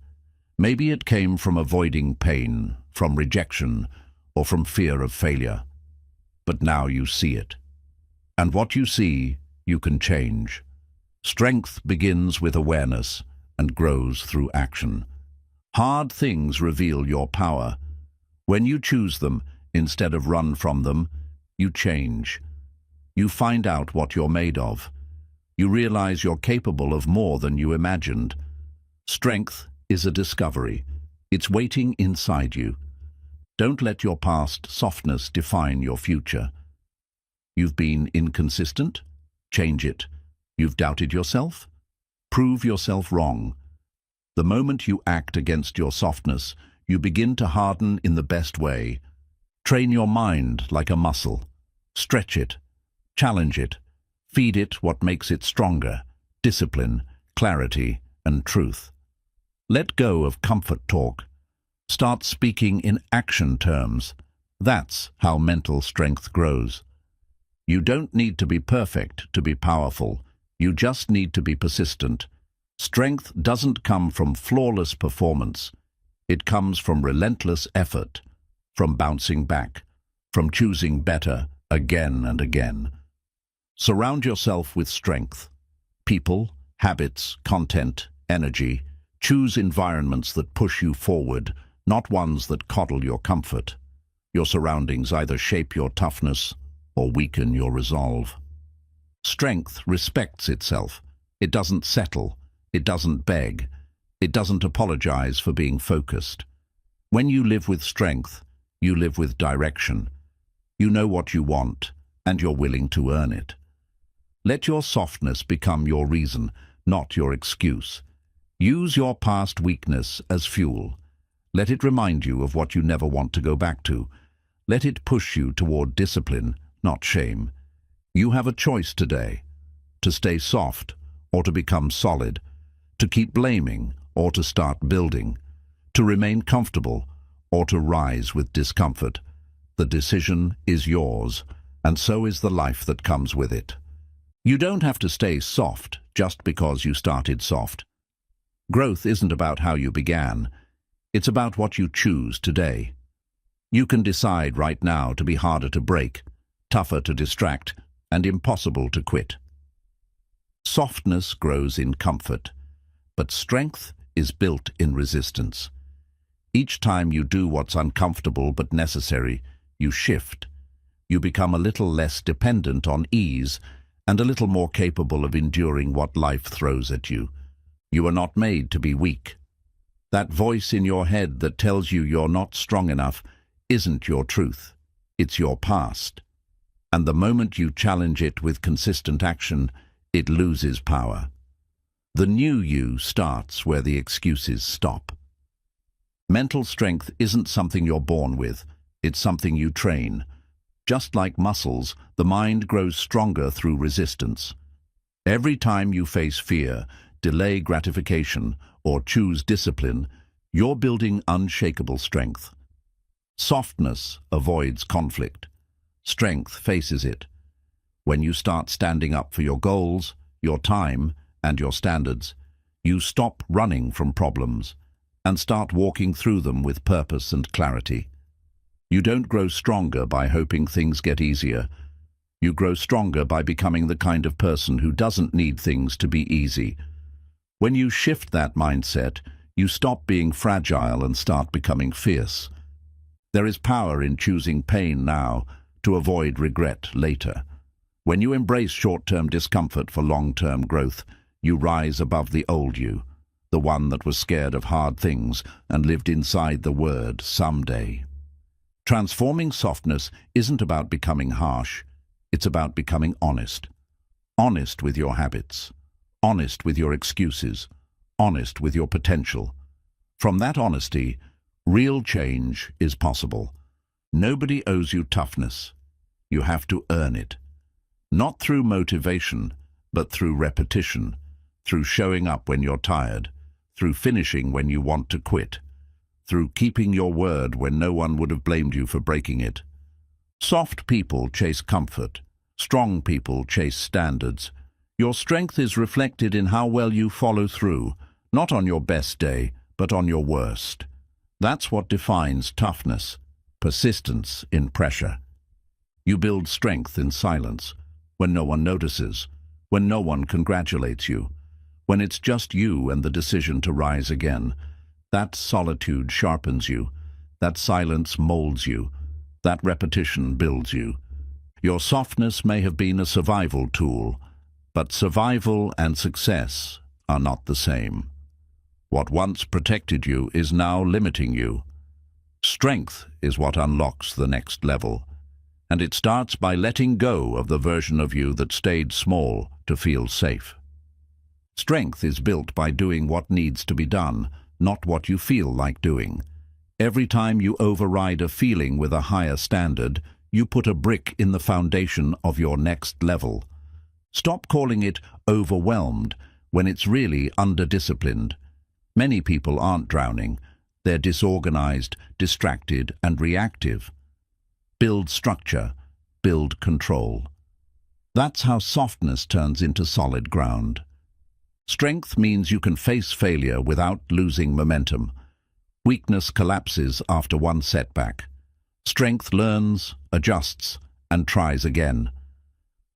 Maybe it came from avoiding pain, from rejection, or from fear of failure. But now you see it. And what you see, you can change. Strength begins with awareness and grows through action. Hard things reveal your power. When you choose them instead of run from them, you change. You find out what you're made of. You realize you're capable of more than you imagined. Strength is a discovery. It's waiting inside you. Don't let your past softness define your future. You've been inconsistent? Change it. You've doubted yourself? Prove yourself wrong. The moment you act against your softness, you begin to harden in the best way. Train your mind like a muscle. Stretch it. Challenge it. Feed it what makes it stronger. Discipline, clarity, and truth. Let go of comfort talk. Start speaking in action terms. That's how mental strength grows. You don't need to be perfect to be powerful. You just need to be persistent. Strength doesn't come from flawless performance. It comes from relentless effort, from bouncing back, from choosing better again and again. Surround yourself with strength. People, habits, content, energy. Choose environments that push you forward, not ones that coddle your comfort. Your surroundings either shape your toughness or weaken your resolve. Strength respects itself. It doesn't settle. It doesn't beg. It doesn't apologize for being focused. When you live with strength, you live with direction. You know what you want, and you're willing to earn it. Let your softness become your reason, not your excuse. Use your past weakness as fuel. Let it remind you of what you never want to go back to. Let it push you toward discipline, not shame. You have a choice today, to stay soft or to become solid, to keep blaming or to start building, to remain comfortable or to rise with discomfort. The decision is yours, and so is the life that comes with it. You don't have to stay soft just because you started soft. Growth isn't about how you began. It's about what you choose today. You can decide right now to be harder to break, tougher to distract, and impossible to quit. Softness grows in comfort, but strength is built in resistance. Each time you do what's uncomfortable but necessary, you shift. You become a little less dependent on ease and a little more capable of enduring what life throws at you. You are not made to be weak. That voice in your head that tells you you're not strong enough isn't your truth. It's your past. And the moment you challenge it with consistent action, it loses power. The new you starts where the excuses stop. Mental strength isn't something you're born with. It's something you train. Just like muscles, the mind grows stronger through resistance. Every time you face fear, delay gratification, or choose discipline, you're building unshakable strength. Softness avoids conflict. Strength faces it. When you start standing up for your goals, your time, and your standards, you stop running from problems and start walking through them with purpose and clarity. You don't grow stronger by hoping things get easier. You grow stronger by becoming the kind of person who doesn't need things to be easy. When you shift that mindset, you stop being fragile and start becoming fierce. There is power in choosing pain now to avoid regret later. When you embrace short-term discomfort for long-term growth, you rise above the old you, the one that was scared of hard things and lived inside the word someday. Transforming softness isn't about becoming harsh. It's about becoming honest. Honest with your habits. Honest with your excuses. Honest with your potential. From that honesty, real change is possible. Nobody owes you toughness. You have to earn it. Not through motivation, but through repetition, through showing up when you're tired, through finishing when you want to quit, through keeping your word when no one would have blamed you for breaking it. Soft people chase comfort. Strong people chase standards. Your strength is reflected in how well you follow through, not on your best day, but on your worst. That's what defines toughness, persistence in pressure. You build strength in silence, when no one notices, when no one congratulates you, when it's just you and the decision to rise again. That solitude sharpens you, that silence molds you, that repetition builds you. Your softness may have been a survival tool, but survival and success are not the same. What once protected you is now limiting you. Strength is what unlocks the next level, and it starts by letting go of the version of you that stayed small to feel safe. Strength is built by doing what needs to be done, not what you feel like doing. Every time you override a feeling with a higher standard, you put a brick in the foundation of your next level. Stop calling it overwhelmed when it's really under-disciplined. Many people aren't drowning. They're disorganized, distracted, and reactive. Build structure. Build control. That's how softness turns into solid ground. Strength means you can face failure without losing momentum. Weakness collapses after one setback. Strength learns, adjusts, and tries again.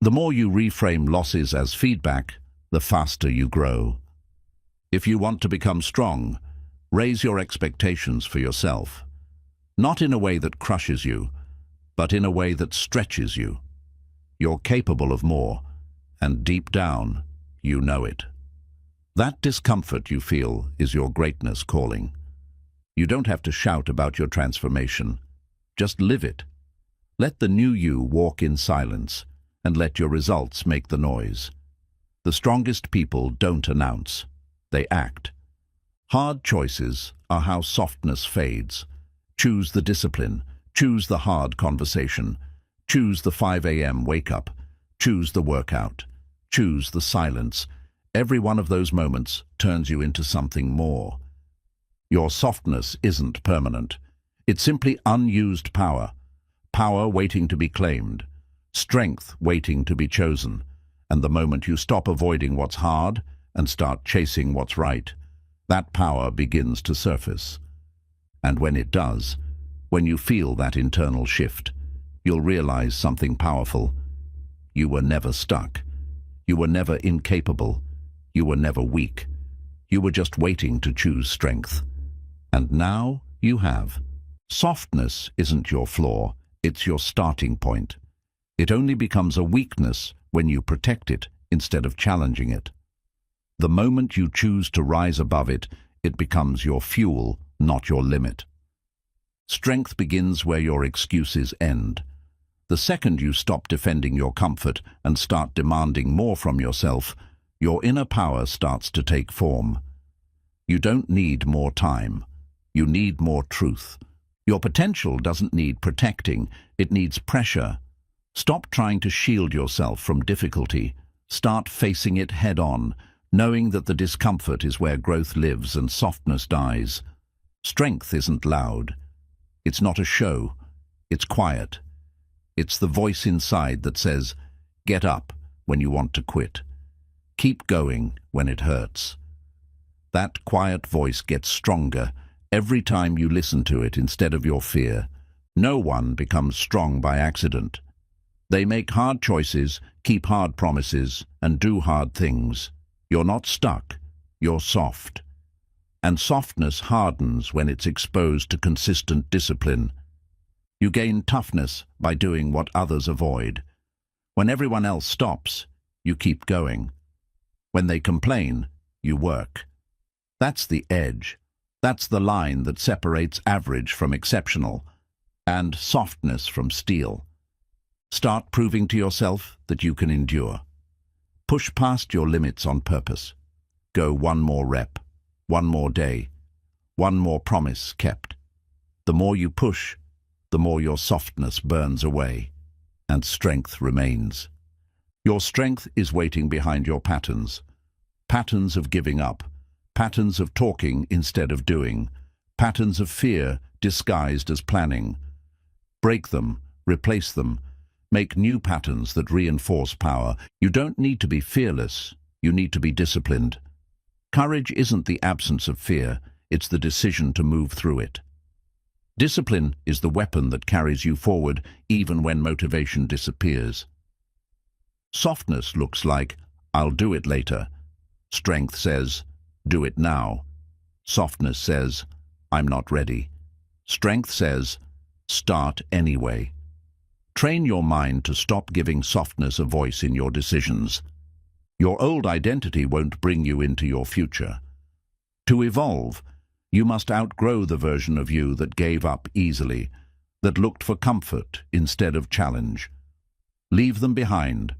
The more you reframe losses as feedback, the faster you grow. If you want to become strong, raise your expectations for yourself. Not in a way that crushes you, but in a way that stretches you. You're capable of more, and deep down, you know it. That discomfort you feel is your greatness calling. You don't have to shout about your transformation. Just live it. Let the new you walk in silence, and let your results make the noise. The strongest people don't announce. They act. Hard choices are how softness fades. Choose the discipline. Choose the hard conversation. Choose the 5 a.m. wake-up. Choose the workout. Choose the silence. Every one of those moments turns you into something more. Your softness isn't permanent. It's simply unused power. Power waiting to be claimed. Strength waiting to be chosen. And the moment you stop avoiding what's hard and start chasing what's right, that power begins to surface. And when it does, when you feel that internal shift, you'll realize something powerful. You were never stuck. You were never incapable. You were never weak. You were just waiting to choose strength. And now you have. Softness isn't your flaw, it's your starting point. It only becomes a weakness when you protect it instead of challenging it. The moment you choose to rise above it, it becomes your fuel, not your limit. Strength begins where your excuses end. The second you stop defending your comfort and start demanding more from yourself, your inner power starts to take form. You don't need more time. You need more truth. Your potential doesn't need protecting, it needs pressure. Stop trying to shield yourself from difficulty. Start facing it head-on, knowing that the discomfort is where growth lives and softness dies. Strength isn't loud. It's not a show. It's quiet. It's the voice inside that says, get up when you want to quit. Keep going when it hurts. That quiet voice gets stronger every time you listen to it instead of your fear. No one becomes strong by accident. They make hard choices, keep hard promises, and do hard things. You're not stuck. You're soft. And softness hardens when it's exposed to consistent discipline. You gain toughness by doing what others avoid. When everyone else stops, you keep going. When they complain, you work. That's the edge. That's the line that separates average from exceptional, and softness from steel. Start proving to yourself that you can endure. Push past your limits on purpose. Go one more rep, one more day, one more promise kept. The more you push, the more your softness burns away, and strength remains. Your strength is waiting behind your patterns. Patterns of giving up, patterns of talking instead of doing, patterns of fear disguised as planning. Break them, replace them, make new patterns that reinforce power. You don't need to be fearless, you need to be disciplined. Courage isn't the absence of fear, it's the decision to move through it. Discipline is the weapon that carries you forward even when motivation disappears. Softness looks like, I'll do it later. Strength says, do it now. Softness says, I'm not ready. Strength says, start anyway. Train your mind to stop giving softness a voice in your decisions. Your old identity won't bring you into your future. To evolve, you must outgrow the version of you that gave up easily, that looked for comfort instead of challenge. Leave them behind.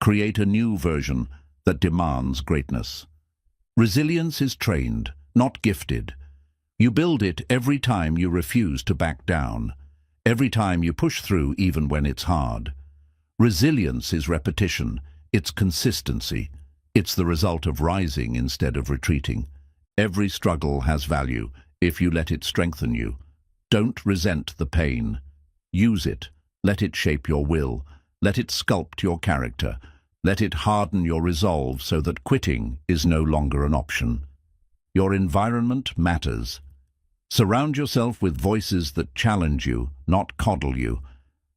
Create a new version that demands greatness. Resilience is trained, not gifted. You build it every time you refuse to back down, every time you push through even when it's hard. Resilience is repetition, it's consistency. It's the result of rising instead of retreating. Every struggle has value if you let it strengthen you. Don't resent the pain. Use it. Let it shape your will. Let it sculpt your character. Let it harden your resolve so that quitting is no longer an option. Your environment matters. Surround yourself with voices that challenge you, not coddle you,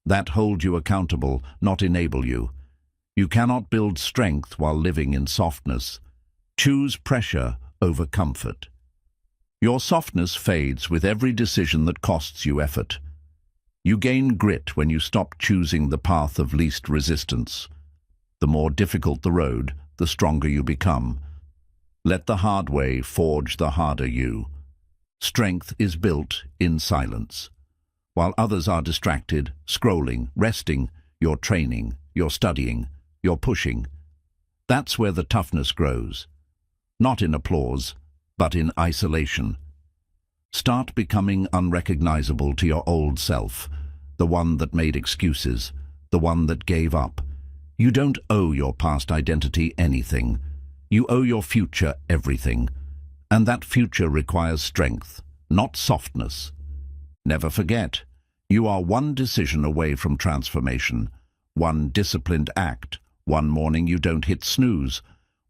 that hold you accountable, not enable you. You cannot build strength while living in softness. Choose pressure over comfort. Your softness fades with every decision that costs you effort. You gain grit when you stop choosing the path of least resistance. The more difficult the road, the stronger you become. Let the hard way forge the harder you. Strength is built in silence. While others are distracted, scrolling, resting, you're training, you're studying, you're pushing. That's where the toughness grows. Not in applause, but in isolation. Start becoming unrecognizable to your old self, the one that made excuses, the one that gave up. You don't owe your past identity anything. You owe your future everything. And that future requires strength, not softness. Never forget, you are one decision away from transformation, one disciplined act, one morning you don't hit snooze,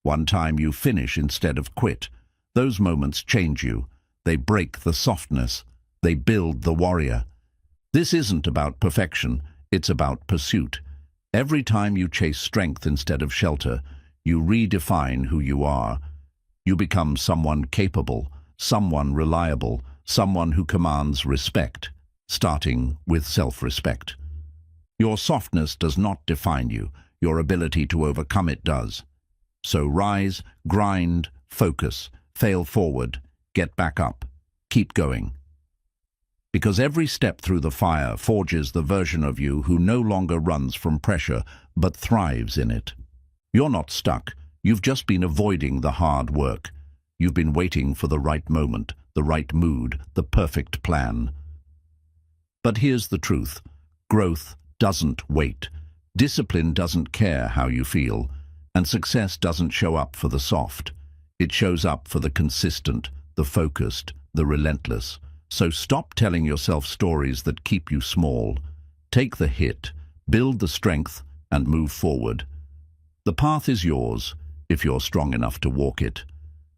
one time you finish instead of quit. Those moments change you. They break the softness. They build the warrior. This isn't about perfection, it's about pursuit. Every time you chase strength instead of shelter, you redefine who you are. You become someone capable, someone reliable, someone who commands respect, starting with self-respect. Your softness does not define you. Your ability to overcome it does. So rise, grind, focus, fail forward, get back up, keep going. Because every step through the fire forges the version of you who no longer runs from pressure, but thrives in it. You're not stuck. You've just been avoiding the hard work. You've been waiting for the right moment, the right mood, the perfect plan. But here's the truth. Growth doesn't wait. Discipline doesn't care how you feel. And success doesn't show up for the soft. It shows up for the consistent, the focused, the relentless. So stop telling yourself stories that keep you small. Take the hit, build the strength, and move forward. The path is yours, if you're strong enough to walk it.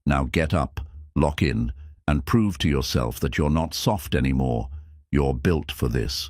Now get up, lock in, and prove to yourself that you're not soft anymore. You're built for this.